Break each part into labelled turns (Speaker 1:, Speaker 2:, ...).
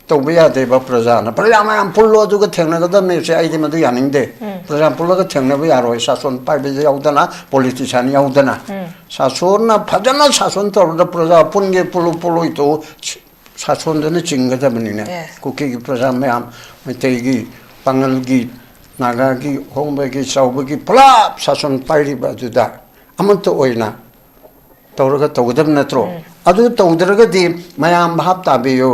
Speaker 1: तौबया देबा प्रजा ना प्रजा मायाम पुल्लो दुग थेंगनगदम ने से आइदि मदु यानिंगदे प्रजा पुल्लो थेंगनबो यारोय शासन पाइबे याउदना पॉलिटिशियन याउदना शासन ना फजना शासन तौरदा प्रजा पुनगे पुलु पुलु तो शासन दने चिंगदबनिने कुकी की प्रजा मायाम मैतेगी पांगलगी नागागी होंबगी साउबगी पुलाप शासन पाइरिबा जुदा अमंतो ओइना तौरगा तौदब नत्रो अदु तौदरगदि मायाम भाब ताबियो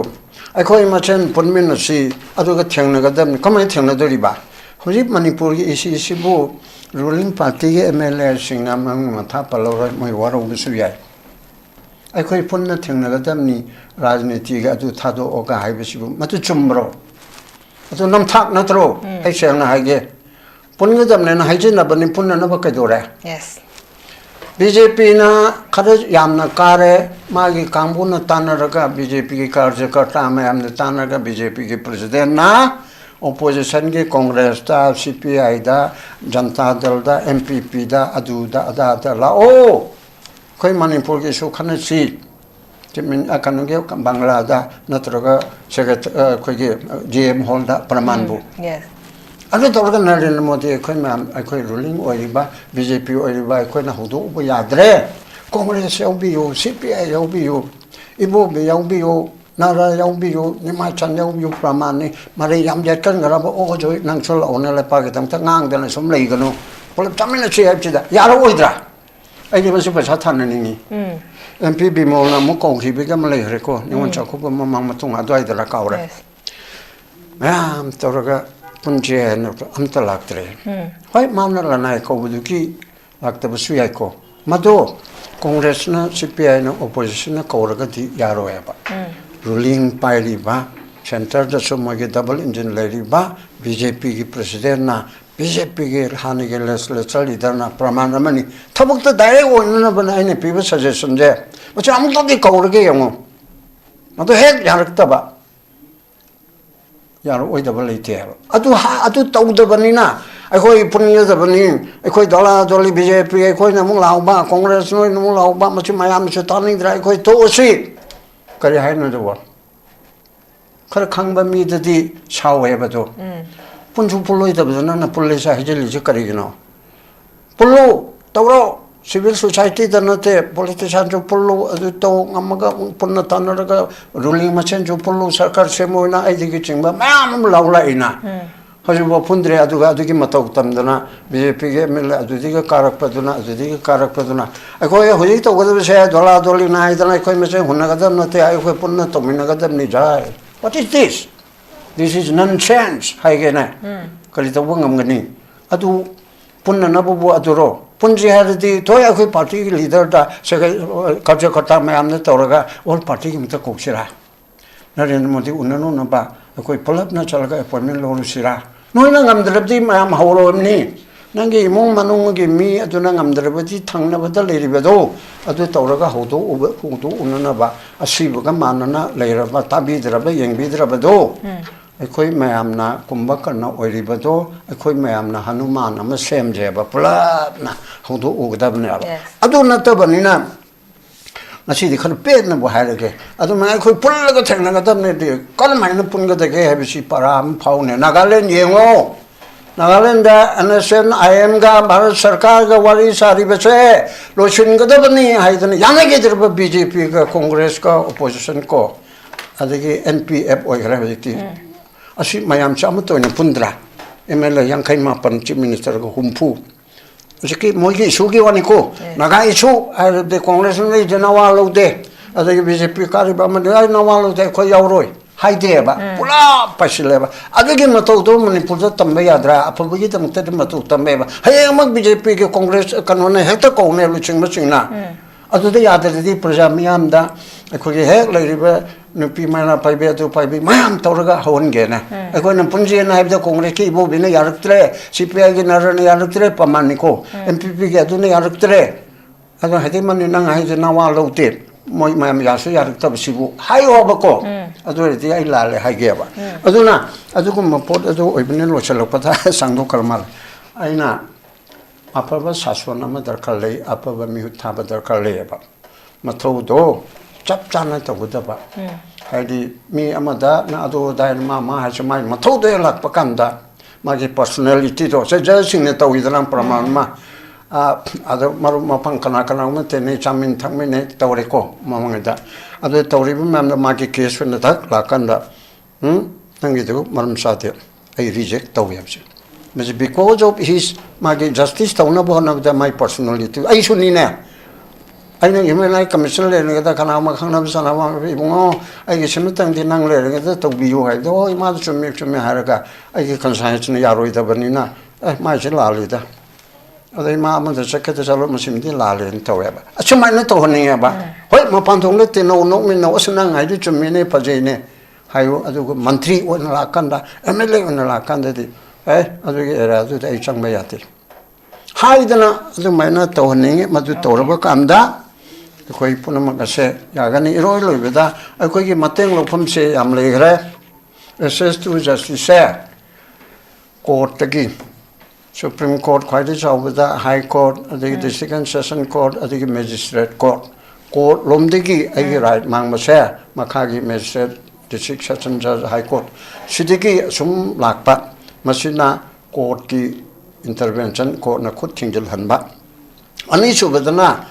Speaker 1: अखोई मचन पुनमिनसी अदुगा थेंगनगदम कमाय थेंगनदोरिबा हुजिब मणिपुर की इसीबु रूलिंग पार्टी के एमएलए सिंगना मंग मथा पलौर मै वारोबसु याय अखोई पुन्न थेंगनगदमनी राजनीति गा अदु थादो ओगा हाइबसिबु मतु चुमब्रो अदु नमथाक नत्रो ऐ सेंगना हाइगे पुनगदमने न हाइजिनबनि पुन्ननब कैदोरे यस बीजेपी ना खर यामना कारे मागी कांगबुना तानरगा बीजेपी की कार्यकर्ता मैम ने तानरगा बीजेपी के प्रेसिडेंट ना ओपोजिशन के कांग्रेस दा सीपीआई दा जनता दल दा एमपीपी दा अदुदा अदा लाओ कोई मणिपुर के सुखन सी जिमिन अकनुगे बांग्ला दा नत्रगा सेक्रेट कोई के जीएम हॉल दा प्रमाणबु अगर तौरगा नरेंद्र मोदी अखोई मैम अखोई रूलिंग ओइरिबा बीजेपी ओइरिबा अखोइना हुदोबो याद्रे कांग्रेस याउबियो सीपीआई याउबियो इबोबे याउबियो नारा याउबियो निमाचन याउबियो प्रमाणनि मारे याम जेटकन गराबो ओजोय नंगसल ओनेले पागे तमता ngang सम लेगनो पुलप चामिना छि हाबचिदा यारो ओइद्रा आइदि बसे पछा थाननिनि एमपी बिमोलना मु कौखिबेगा मलेहरेको निवन चाखुबो ममंग मतुंग अदवाइदरा कावरे मैम तौरगा पुंजे न अमता लागतरे होय मामना लनाय कोबुदुकी लागतबसु याइको मदो कांग्रेस न सीपीआई न ओपोजिशन न कौरगदि यारोयबा रूलिंग पाइरिबा सेंटर द सोमगे डबल इंजन लेरिबा बीजेपी की प्रेसिडेंट ना बीजेपी के हानि के लेजिस्लेचर लीडर ना प्रमाण रमनी थबक डायरेक्ट ओनना बनाइने पीबे सजेशन जे मच अमतोदि कौरगे यमो मदो हेक यारक्तबा यारो ओइदब लेते अदु तौदबनिना अखोई पुनियदबनि अखोई दला दली बीजेपी अखोई नमु लाउबा कांग्रेस नोय नमु लाउबा मच मयाम से तानिद्रा अखोई तोसी करि हायनो दबो खर खंगबा मीददि सावेबदो पुंजु पुलोइदबदना न पुलिस हाइजलिजे करिगिनो पुल्लो तौरो सिविल सोसाइटी दनते पॉलिटिशियन जो पुल्लो अदु तो अमगा पुन्न तानरगा रूलिंग मचन जो पुल्लो सरकार से मोइना आइदिगि चिंबा मैम लाउलाइना हजुबो पुंद्रे अदुगा अदुगि मतौ तमदना बीजेपी के मिल अदुदिगा कारकपदुना अखोय हुजि तो गदबसे दोला दोली नाइदना अखोय मसे हुनगदम नते अखोय पुन्न तमिनगदम नि जाय what is this is nonsense हाइगेना कलि तो बंगमगनि अदु पुन्न नबबो अदुरो पुंजी हरदी तोय अखोय पार्टी की लीडर दा सेके कार्यकर्ता मैम ने तौरगा ऑल पार्टी की मिता कोक्सिरा नरेंद्र मोदी उन्ननु नबा अखोय पलप न चलगा अपॉइंटमेंट लोरुसिरा नोइना ngamdrabdi मैम हौरोमनी नंगे इमों मनुंगे मी अदुना ngamdrabdi थंगनबदा लेरिबदो अदु तौरगा हौदो उन्ननबा असिबगा मानना लेरबा ताबिद्रबा यंगबिद्रबदो अखोई मैमना कुंभ करना ओरिबदो अखोई मैमना हनुमान अम सेमजेबा पुलापना हौदो उगदबने अदु नतबनिना नसीदि खन पेदनबो हायरगे अदु मै अखोई पुल्लगा थेंगनगदबने दि कलमाइना पुनगदगे हेबिसि पराम फाउने नागालैंड येंगो नागालैंड एनएसएन आईएम गा भारत सरकार गा वारी सारिबसे लोचिनगदबनि हाइदने यानगेद्रब बीजेपी का कांग्रेस का ओपोजिशन को अदगी एनपीएफ ओइगरा हजिति असी मयाम चामतोने पुंद्रा एमएलए यांखै मापन चीफ मिनिस्टर को हुमफु उसकी मोगी इशू की वानिको नगा इशू आरदे कांग्रेस ने जनवा लौदे अदगी बीजेपी कारिबा मन नवा लौदे खो यावरोय हाइदेबा पुला पसिलेबा अदगी मतौ तो मणिपुर द तंबे याद्रा अफबगी तमते मतौ तंबेबा हयमक बीजेपी के कांग्रेस कनोने हेक्ता कोने लुचिंग मचिंगना अदुदे यादरदि प्रजा मियामदा अखोगे हेक लेरिबा नुपी माना पाइबे अदु पाइबे मयाम तौरगा हवनगेना अखोना पुंजे ना हाइबदा कांग्रेस के इबोबिने यारक्तरे सीपीआई के नरने यारक्तरे पमानिको एमपीपी के अदुने यारक्तरे अदु हेदे मनि नंग हाइजे नावा लौते मोय मयाम यासु यारक्तबसिबु हाइयो हबको अदुरेदि आइ लाले हाइगेबा अदुना अदुगु मपोट अदु ओइबने लोचलपता सांगदो करमाल आइना अफब शासन दरकार ले अफब मिहु थाब दरकार लेबा मथौदो चप चाना तबुदबा Hadi mi amada na ado dai ma ha chamai ma thau de lak pakanda magi personality to se ja sing ne to idran praman ma ado maru ma pang kana ma te ne chamin thang me ne to re ko ma mang da ado to ri ma magi case ne tak la kanda nangi de marum sa de I reject to yam se because of his magi justice to na bo na my personality I should ni ne aina yeme lai commission le ne da kana ma khang na sa na ma bi mo ai ge sim tang di nang le ge da to bi yo hai do ma da chum me ha ra ga ai ge conscience ne ya ro da bani na ma ji la li da adai ma ma da chak da sa lo ma sim di la le to ya ba a chum mai ne to ne ya ba hoi ma pan thong le te no no mi no sa na ngai di chum me ne pa je ne hai yo adu mantri on la kan da mla on la kan da di adu ge era adu dai chang me ya ti hai da na adu mai na to ne ma du to ra ba kam da koi punama kase yagani iroi loi beda koi ki mateng lopam se am le gre access to justice court tagi supreme court khoi de chaw beda high court adi district and session court adi magistrate court lom de gi ai right mang ma se makha gi magistrate district session judge high court sidiki sum lakpa masina court ki intervention court na khut thingjal hanba ani chu bedana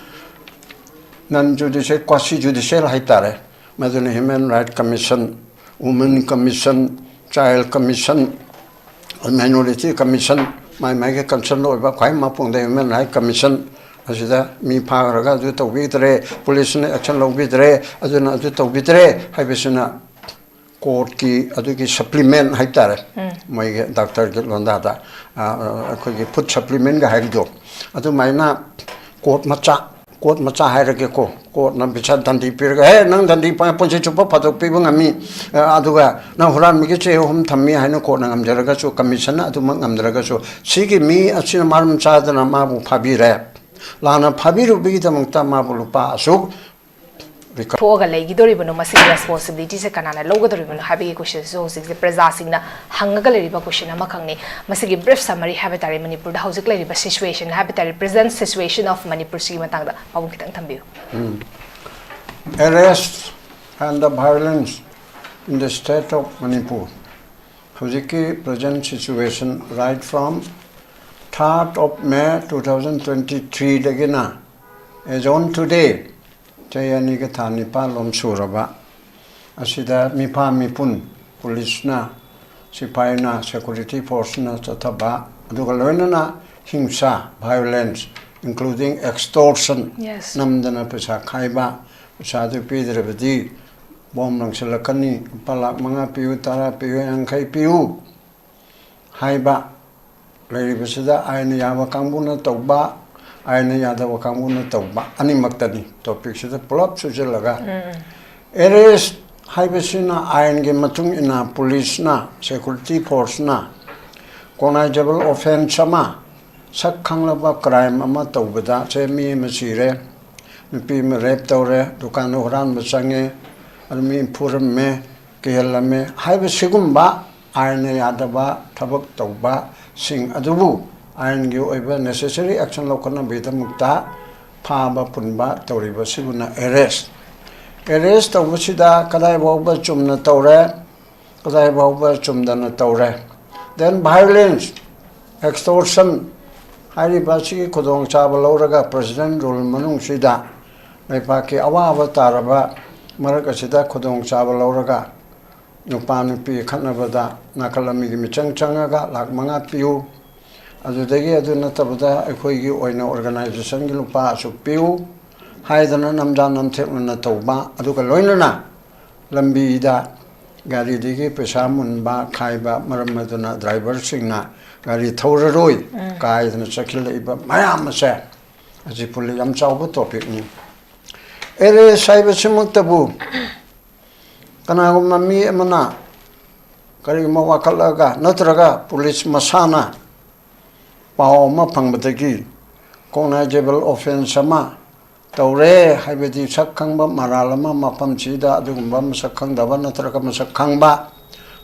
Speaker 1: non judicial quasi judicial haitare madune human right commission women commission child commission minority commission mai ge concern lo ba khai ma pung de human right commission asida mi pha ra ga to bi tre police ne action lo bi tre aduna to bi tre hai besina court ki adu ki supplement haitare mai ge doctor ge londa da ko ge put supplement ga hai do adu mai na court macha hai ra ke ko na bicha dandi pir ga he nang dandi pa ponche chupa phatok pi bang ami aduga na huran mi ke che hom thammi hai no ko na ngam jara ga chu commission adu mang ngam dra ga chu si ki mi achina marum cha da na ma bu phabi re la na phabi ru bi ta mang ta ma bu lu pa asuk
Speaker 2: Thoga legi dori bono masi responsibility se kanana logo dori bono habi question so se preza singna hangaga le riba question ama khangni masi gi brief summary habitary manipur da hauzik le riba situation habitary present situation of manipur si matang da pabung kitang thambiu
Speaker 1: arrest and the violence in the state of Manipur hauziki present situation right from 3rd of May 2023 dagina as on today Chayani ka thani pa lom suraba asida mi pha mi pun police na sipai na security force na chathaba aduga loina na himsa violence including extortion namdana pesa khaiba sadu pidrebadi bom nang selakani palak manga piu tara piu angkai piu haiba lei besida aina yawa kambuna tauba aina yada wa kambuna tauba ani maktani topic sida plop sujelaga arrest haibesina ain ge matung ina police na security force na cognizable offense sama sakhanglaba crime ama taubada che mi masire nupi me rape tawre dukan horan machange armi puram me kelame haibesigumba aina yada ba thabak tauba sing adubu ain gi oiba necessary action lokana bedamukta phaba punba tawriba sibuna arrest tawbasida kadai bawba chumna tawre kadai bawba chumdana tawre then violence extortion hari basi khudong chaba lawraga president rule manung sida leipaki awa taraba maraka sida khudong chaba lawraga nupa nupi khanabada nakalami gi michang changaga lak manga piu adudagi aduna tabada ekhoi gi oina organization gi lupa su piu haidana namjan namthekna tawba aduga loinana lambi da gari digi pesa munba khaiba maramaduna driver singna gari thoraroi kaidana chakhil iba mayam se aji puli yam chawbu topic ni ere saiba simuktabu kana mami amana kari mawakalaga natraga police masana pao ma phangbadagi cognizable offense sama tawre haibadi sakhangba maralama mapam chida adugumba masakhangdaba natraga masakhangba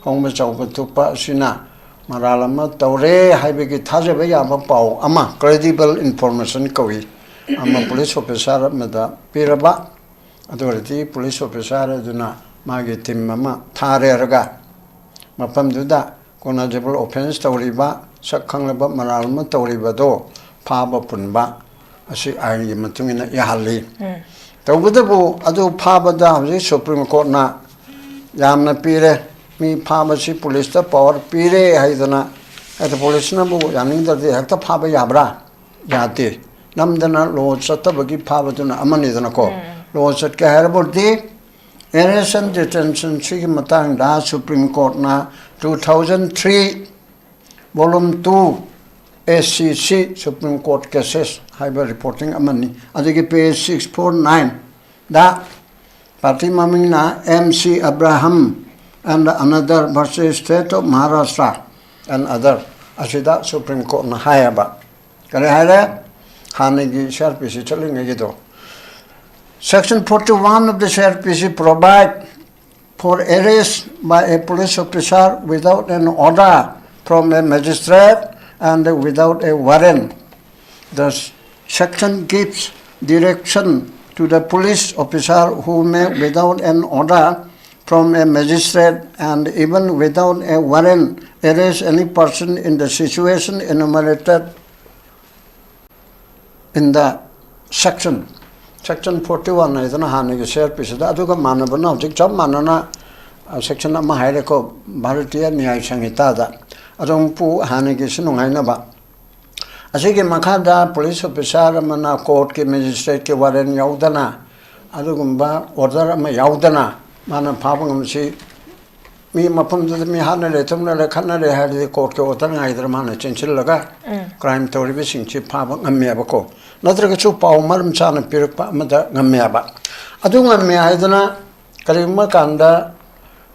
Speaker 1: hongba chawba tupa sina maralama tawre haibagi thajaba yaba pao ama credible information kawi ama police officer mada piraba adorati police officer aduna 마기 팀마마 타레르가 마팜두다 고나제블 오펜스 타우리바 sakhanglaba maralma tawribado phaba punba asi aini matungina yahalli tawbudabu adu phabada hauji supreme court na yamna pire mi phaba si police ta power pire haidana at police na bu yaning da de hakta phaba yabra yate namdana lo satabagi phaba tuna amani dana ko lo sat ka harbordi arrest and detention chi matang da supreme court na 2003 Volume 2 SCC Supreme Court Cases Hyper Reporting Amani Adigi page 649 Da Party Mamina MC Abraham and another versus State of Maharashtra and other Asida Supreme Court na Hayaba Kare Hare Hanigi SRPC telling Egido Section 41 of the SRPC provide for arrest by a police officer without an order from a magistrate and without a warrant. The section gives direction to the police officer who may, without an order from a magistrate and even without a warrant, arrest any person in the situation enumerated in the section. Section 41 is an Hanigi Serpis. That took a man of no jam manana section of Mahayako Bharatiya Nyaya Sanghita. Adongpu Hanigi Sinungainaba. Asigi Makada, police officer, Mana court, magistrate, Warren Yaudana, Adugumba, order Yaudana, Mana Papangamsi, me Mapum to the Mihana, Tumna, Canada had the court, Otan, either Mana Chinchillaga, crime to revising Chip Papa and Miabako. Not like a soup or Maram Chan and Pirpa Mada Gamiaba. Adunga Miaidana, Karimakanda.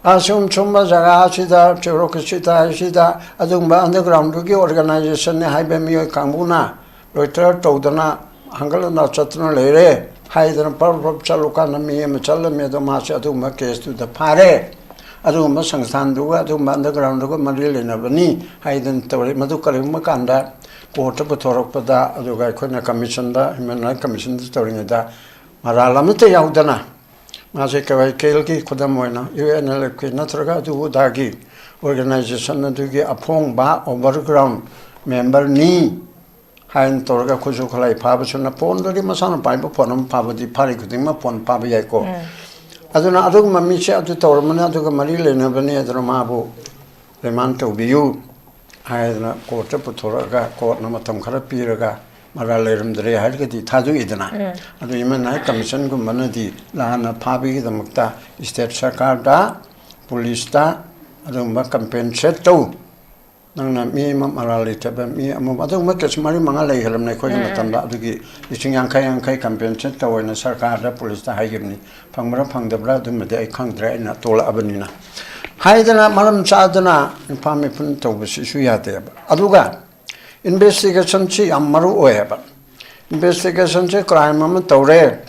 Speaker 1: Asum Chumba Zagashida, Cherokashita, Shida, Adumba underground Rugi organization, Haibemi Kanguna, Return to Dana, Hangalana Chatana Lere, Haidan Purple Chalukana, Michala Medomasha, Aduma case to the Pare, Aduma Sangsanduga, Aduma underground Ruga Marilina Bani, Haidan Tori Madukari Makanda, Porta Potoropada, Aduga Kona Commission, Human Rights Commission, storing that Maralamute Yaudana. Masika Kelki Kudamoina, UNLK Natraga to Udagi organization Dugi Apong Ba overground member Ni Hain Torga Kuzukalai Pabasuna Pond, the Masana Pipe upon Pavati Parikudima Pon Pabiako. Aduna Aduma Misha to Tormana to Marilla Navani Ramabu, the Manto Biu, Haina Quarter Potoraga, Court Namatam Karapiraga. Maralerum the Hadgati Tadu Idana. And the Human Commission Gumanadi, Lana Pabi, the Mukta, State Sakarda, Polista, Adumba Campaign Seto. Nana me, Maralita, me, Adumakas Mari Mangale, Helmnakoyamata, the Ishingankai campaign Seto, and the Sarkada, Polista Hagibni, Pangara Pang the Brad, Mede, Kangdra, and Tola Abenina. Haidana, Maram Chadana, and Pami Punto was Suyate. Aduga. Investigation chi amaru oeba. Investigation chi crime am tore.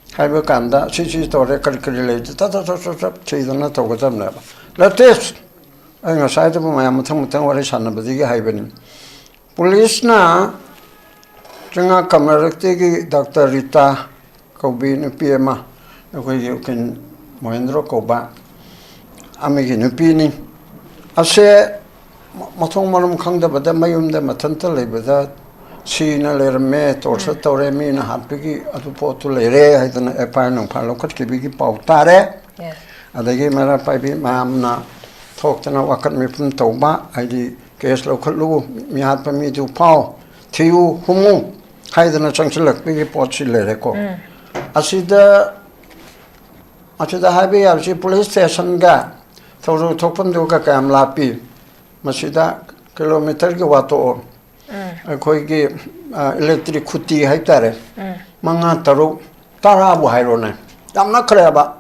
Speaker 1: Haibakanda, chi tore calculated. Tata chidana togotam never. Let this. I'm a side of my amatam or son of the Haibin. Police na Janga Kamarati, Dr. Rita Kobin Piema, the way you can Moindro Koba. Amigin Pini. I say. Matong marum kangda bada mayum da matanta lebada sina lerme torsa tore mi na hapigi atu potu lere haidana epa nang phalo khat kibigi pautare adagi mara paibi mamna thoktana wakat mi pun toba aidi case lo khatlu mi hat pa mi du pau thiu humu haidana changchilak bigi potsi lere ko asida habi absi police station ga thoru thokpam du ka kam lapi Masida kilometer ke wato akhoi electric khuti haitare manga taru tarabu hairone yamna khreba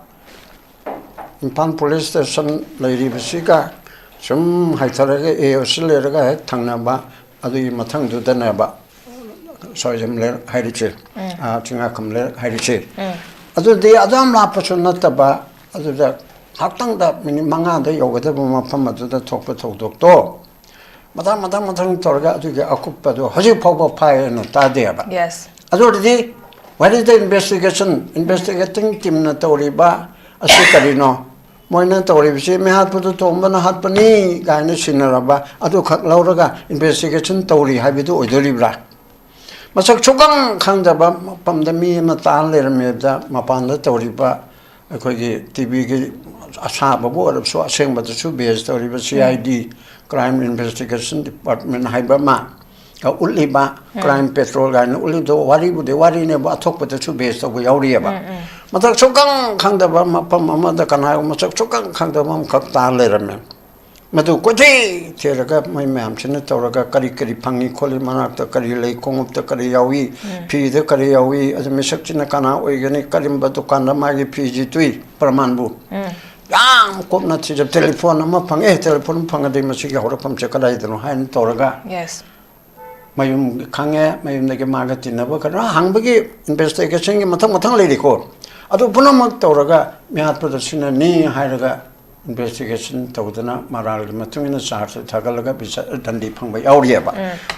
Speaker 1: impan police station leiri bisika sum haitare e osile ga thangna ba adu mathang du dana ba sojem le hairiche chinga kamle hairiche adu de adam la pasonata ba adu da Hatang da mini manga da yoga da mapam da tokpa tokto. Madam Torga to get occupied. How you pop up pie and Tadeba?
Speaker 2: Yes.
Speaker 1: What is the investigation? Investigating Tim Natoriba, a Sicarino, moina tawribsi me hatpudu tombana hatpani gaina sinaraba adu khak lauraga investigation tawri haibidu oidoribra masak chokang khangdaba pamda mi ma tan lermeda mapanda tawriba akhoi tv gi asaba bo arab so asengba su base tawriba cid crime investigation department haiba ma uliba crime petrol gaina ulido wari bude wari ne ba thok pata su base to yauriba masak chokang khangdaba mapam amada kana masak chokang khangdaba khak tan lerme madu koji teraga mai mam china tawraga kari kari phangi kholi manakta kari lei kongupta kari yawi phi de kari yawi as mesak china kana oigani karimba dukan ma gi phi ji tui pramanbu yang kopna chi jab telephone ma phange telephone phanga de masi ga hora pam chakara idno hain tawraga
Speaker 2: yes
Speaker 1: mayum khange mayum de ma ga tinaba kana hangbagi investigation gi mathang mathang leiri ko adu punamak tawraga myat production ni hairaga investigation tawdana maral matungina charge thagalaga bisa dandi phangba yauriaba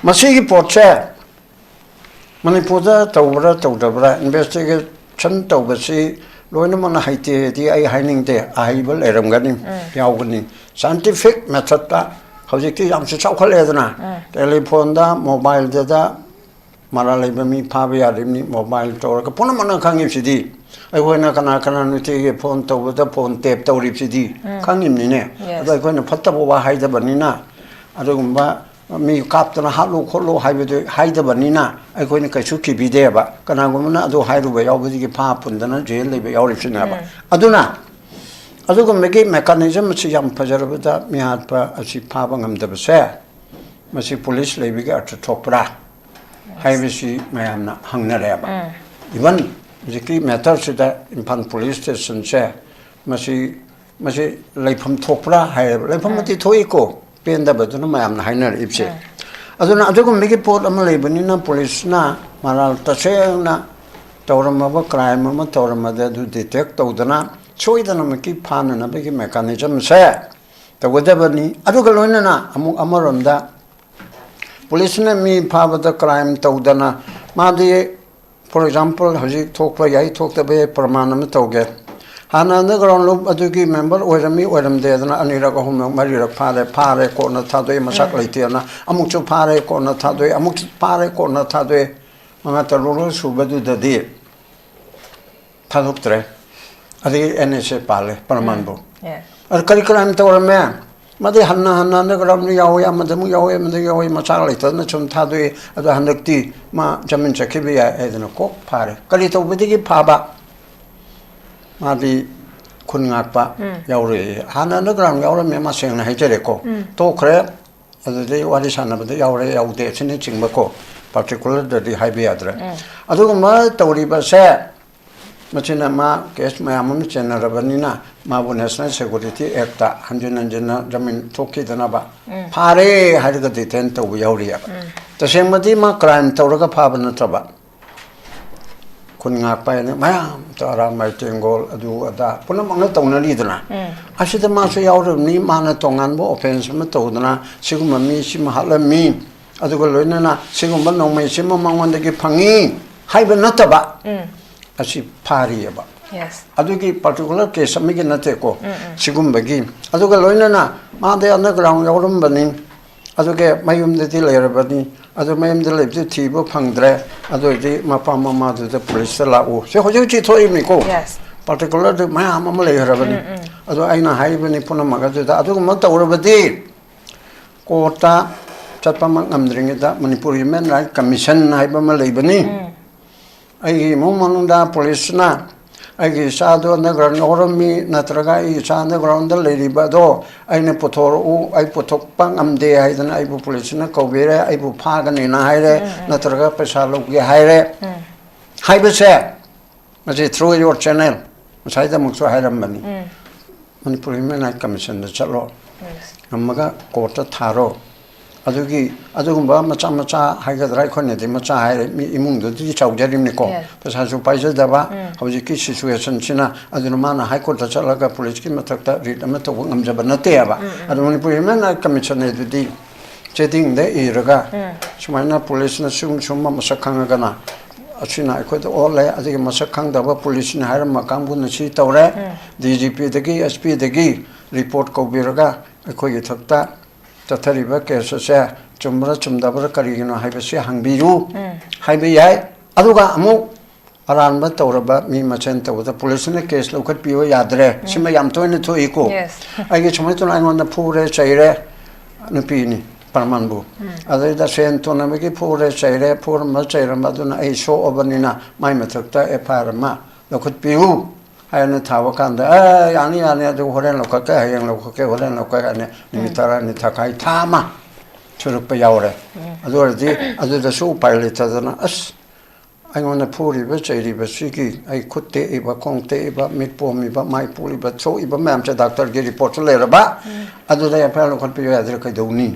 Speaker 1: masigi potche manipurda tawra tawdabra investigation tawbasi loina mana haite di ai haining de aibal eramgani yaugani scientific method ta hojiki yam se chawkhaledana telephone da mobile da maralai bami phabya rimni mobile tawra puna mana khangi sidi aikoina kana kana nuti phone tawda phone tap tawripsidi khangimni ne aikoina phattabo wa haidabanina adugumba mi kaptana halu kholo haibedu haidabanina aikoina kaisu kibideba kana gumna adu hairuba yawbidi pha pundana jail lebe yawripsina ba aduna adugumegi mechanism chi yam phajarabada mi hatpa asi phaba ngamdabase masi police lebiga atthokpra haibisi mayamna hangnareba even Jiki matter sida Imphal police station se masi laifam thokpra hai laifam mati thoiko penda baduna mayam na hainar ipse aduna adugum migi pot ama leibanina police na maral tase na tawramaba crime ma tawramada du detect tawdana choidana maki phana na bigi mechanism se tawdabani aduga loina na amuk amaronda police na mi phabada crime tawdana madi for example haji thokpa yai thokta be pramanam tawge hanana ground loop adugi member oirami oiram de dana anira ko hum mari rak phare ko na thadoi masak leite na amuk chu phare ko na thadoi amuk phare ko na thadoi manga taruro subadu de de thaduktre adi nsa pale pramanbo ar kari crime tawrame madi hanna na ground ni yaw ya madamu yaw masak leite na chum thadoi adu handakti ma jamin chakhibi ya edna ko phare kali to bidigi phaba madi khungakpa yaure hana na gram yaure me ma seng na hejere ko to khre adu de wari sana bade yaure yaude chini chingba ko particular de haibi adra adu ma tawri ba se machina ma case ma amam chena rabanina ma bu national security act ta hanjina jamin thoki dana ba phare harga de ten to yauri ya tasengmati ma crime tawraga phaba na traba khunga pa ne ma tara mai tengol adu ada punam ang tawna li dana asida ma so yaur ni ma na tongan bo offense ma tawdana sigum mi sim halami adu ko loina na sigum ba nong mai sim mangwan de ki phangi haiba na taba asi phari ba
Speaker 2: yes
Speaker 1: adugi particular case amigi nate ko sigum bagi aduga loina na ma de underground yaurum bani aduge mayum de lerabani adu mayum de lebti thibo phangdre adu di mapa mama de police la o se hoju chi thoi mi ko
Speaker 2: yes
Speaker 1: particular de ma mama lerabani adu aina haibani puna maga de adu ma tawrabadi kota chatpama ngamdringe da manipur human right commission haiba ma leibani ai momanda police na ai sado na ground orami natraga ai sado ground le riba do ai ne pothor u ai pothok pang amde ai dan ai bu police na kobere ai bu phaga ne na haire natraga pesa log ge haire haibe se maji through your channel sai da mukso hairam bani manipur human commission da chalo amaga court tharo adugi adugumba macha macha haigadrai khone de macha hai imung do di chawjarim ne ko pesa su paisa daba hoji ki situation china adunma na high court chalaga police ki matakta rit ama to ngamjaba nate aba adumani puimena commission ne di cheding de iraga sumaina police na sum sum ma sakhanga gana ꯑꯁꯤꯅ ꯑꯩꯈꯣꯏꯗ ꯑꯣꯜꯂꯦ ꯑꯗꯒꯤ ꯃꯁꯛ ꯈꯪꯗꯕ ꯄꯨꯂꯤꯁꯅ ꯍꯥꯏꯔꯝꯕ ꯀꯥꯡꯕꯨꯅ ꯁꯤ ꯇꯧꯔꯦ DGPꯗꯒꯤ SPꯗꯒꯤ ꯔꯤꯄꯣꯔꯠ ꯀꯧꯕꯤꯔꯒ ꯑꯩꯈꯣꯏꯒꯤ ꯊꯛꯇ ꯆꯠꯊꯔꯤꯕ ꯀꯦꯁ ꯑꯁꯦ ꯆꯨꯝꯕ꯭ꯔꯥ ꯆꯨꯝꯗꯕ꯭ꯔꯥ ꯀꯔꯤꯒꯤꯅꯣ ꯍꯥꯏꯕꯁꯤ ꯍꯪꯕꯤꯌꯨ ꯍꯥꯏꯕ ꯌꯥꯏ ꯑꯗꯨꯒ ꯑꯃꯨꯛ ꯑꯔꯥꯟꯕ ꯇꯧꯔꯕ ꯃꯤ ꯃꯁꯦꯟ ꯇꯧꯕꯗ ꯄꯨꯂꯤꯁꯅ ꯀꯦꯁ ꯂꯧꯈꯠꯄꯤꯌꯨ ꯌꯥꯗ꯭ꯔꯦ ꯁꯤꯃ ꯌꯥꯝ ꯇꯣꯏꯅ ꯊꯣꯛꯏꯀꯣ ꯑꯩꯒꯤ ꯁꯨꯃꯥꯏꯅ ꯇꯧꯅ ꯑꯩꯉꯣꯟꯗ ꯐꯨꯔꯦ ꯆꯩꯔꯦ ꯅꯨꯄꯤꯅꯤ ꯄꯔꯃꯥꯟꯕꯨ ꯑꯗꯩꯗ ꯁꯦꯟ ꯊꯨꯅꯕꯒꯤ ꯐꯨꯔꯦ ꯆꯩꯔꯦ ꯐꯨꯔꯝꯕ ꯆꯩꯔꯝꯕ ꯑꯗꯨꯅ ꯑꯩ ꯁꯣꯛꯑꯕꯅꯤ나 ꯃꯥꯏ ꯃꯊꯛꯇ FIR ꯑꯃ ꯂꯧꯈꯠꯄꯤꯌꯨ ꯍꯥꯏꯅ ꯊꯥꯕ ꯀꯥꯟꯗ ꯌꯥꯅꯤ ꯌꯥꯅꯤ ꯑꯗꯨ ꯍꯣꯔꯦꯟ ꯂꯧꯈꯠꯀꯦ ꯍꯌꯦꯡ ꯂꯧꯈꯠꯀꯦ ꯍꯣꯔꯦꯟ ꯂꯧꯈꯠꯀꯦ ꯍꯥꯏꯅ ꯅꯨꯃꯤꯠ 10ꯅꯤ ꯊꯥꯈꯥꯏ ꯊꯥ ꯑꯃ ꯁꯨꯔꯛꯄ ꯌꯥꯎꯔꯦ ꯑꯗꯨ ꯑꯣꯏꯔꯗꯤ ꯑꯗꯨꯗꯁꯨ ꯎꯄꯥꯏ ꯂꯩꯇꯗꯅ ꯑꯁ ꯑꯩꯉꯣꯟꯗ ꯐꯨꯔꯤꯕ ꯆꯩꯔꯤꯕꯁꯤꯒꯤ ꯑꯩ ꯈꯨꯠ ꯇꯦꯛꯏꯕ ꯈꯣꯡ ꯇꯦꯛꯏꯕ ꯃꯤꯠ ꯄꯣꯝꯃꯤꯕ ꯃꯥꯏ ꯄꯣꯛꯏꯕ ꯁꯣꯛꯏꯕ ꯃꯌꯥꯝꯁꯦ ꯗꯥꯛꯇꯔꯒꯤ ꯔꯤꯄꯣꯔꯠꯁꯨ ꯂꯩꯔꯕ ꯑꯗꯨꯗ FIR ꯂꯧꯈꯠꯄꯤꯌꯨ ꯌꯥꯗ꯭ꯔꯦ ꯀꯩꯗꯧꯅꯤ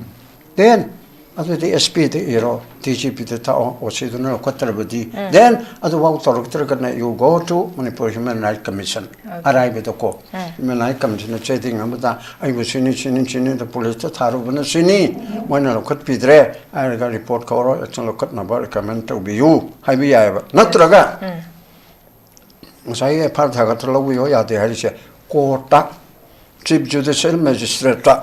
Speaker 1: then ꯑꯗꯨꯗꯤ SPꯗ ꯏꯔꯣ DGPꯗ ꯊꯥꯛꯑꯣ OCꯗꯨꯅ ꯂꯧꯈꯠꯇ꯭ꯔꯕꯗꯤ then ꯑꯗꯨꯐꯥꯎ ꯇꯧꯔꯛꯇ꯭ꯔꯒꯅ you go to Manipur Human Rights Commission ꯑꯔꯥꯏꯕꯗꯀꯣ Human Rights Commission ꯆꯦꯗꯤꯡ ꯑꯃꯗ ꯑꯩꯕꯨ ꯁꯤꯅꯤꯗ ꯄꯨꯂꯤꯁꯇ ꯊꯥꯔꯨꯕꯅ ꯁꯤꯅꯤ ꯃꯣꯏꯅ ꯂꯧꯈꯠꯄꯤꯗ꯭ꯔꯦ ꯍꯥꯏꯔꯒ ꯔꯤꯄꯣꯔꯠ ꯀꯧꯔꯣ ꯑꯦꯛꯁꯟ ꯂꯧꯈꯠꯅꯕ ꯔꯤꯀꯃꯦꯟ ꯇꯧꯕꯤꯌꯨ ꯍꯥꯏꯕ ꯌꯥꯏꯑꯕ ꯅꯠꯇ꯭ꯔꯒ ꯉꯁꯥꯏꯒꯤ FIR ꯊꯥꯒꯠꯇ ꯂꯧꯕꯤꯌꯣ ꯌꯥꯗꯦ ꯍꯥꯏꯔꯤꯁꯦ ꯀꯣꯔꯠꯇ Chief Judicial Magistrate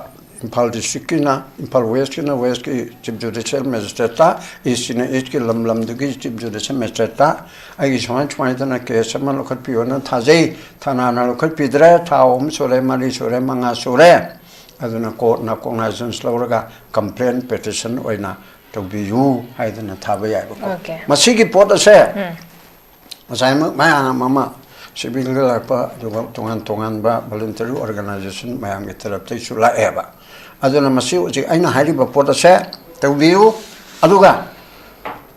Speaker 1: Imphal Districtꯀꯤꯅ Imphal Westꯀꯤꯅ Westꯀꯤ Chief Judicial Magistrate Eastꯀꯤꯅ Eastꯀꯤ ꯂꯝꯗꯨꯒꯤ Chief Judicial Magistrate ꯑꯩꯒꯤ ꯁꯨꯃꯥꯏꯅ ꯀꯦꯁ ꯑꯃ ꯂꯧꯈꯠꯄꯤꯌꯣꯅ ꯊꯥꯖꯩ ꯊꯥꯅꯥꯅ ꯂꯧꯈꯠꯄꯤꯗ꯭ꯔꯦ ꯊꯥ 3 ꯁꯨꯔꯦ 4 ꯁꯨꯔꯦ 5 ꯁꯨꯔꯦ ꯑꯗꯨꯅ ꯀꯣꯔꯠꯅ ꯀꯣꯒꯅꯥꯏꯖꯦꯟꯁ ꯂꯧꯔꯒ ꯀꯝꯄ꯭ꯂꯦꯟ ꯄꯦꯇꯤꯁꯟ ꯑꯣꯏꯅ ꯇꯧꯕꯤꯌꯨ ꯍꯥꯏꯗꯅ ꯊꯥꯕ ꯌꯥꯏꯕꯀꯣ ꯃꯁꯤꯒꯤ ꯄꯣꯠ ꯑꯁꯦ ꯉꯁꯥꯏꯃꯛ ꯃꯌꯥꯝ ꯑꯃ ꯁꯤꯚꯤꯜꯒ ꯂꯥꯛꯄ ꯑꯗꯨꯒ ꯇꯣꯉꯥꯟꯕ ꯚꯣꯂꯨꯟꯇꯔꯤ ꯑꯣꯔꯒꯅꯥꯏꯖꯦꯁꯟ ꯃꯌꯥꯝꯒꯤ ꯇꯔꯞꯇꯩꯁꯨ ꯂꯥꯛꯑꯦꯕ ꯑꯗꯨꯅ ꯃꯁꯤ ꯍꯧꯖꯤꯛ ꯑꯩꯅ ꯍꯥꯏꯔꯤꯕ ꯄꯣꯠ ꯑꯁꯦ ꯇꯧꯕꯤꯌꯨ ꯑꯗꯨꯒ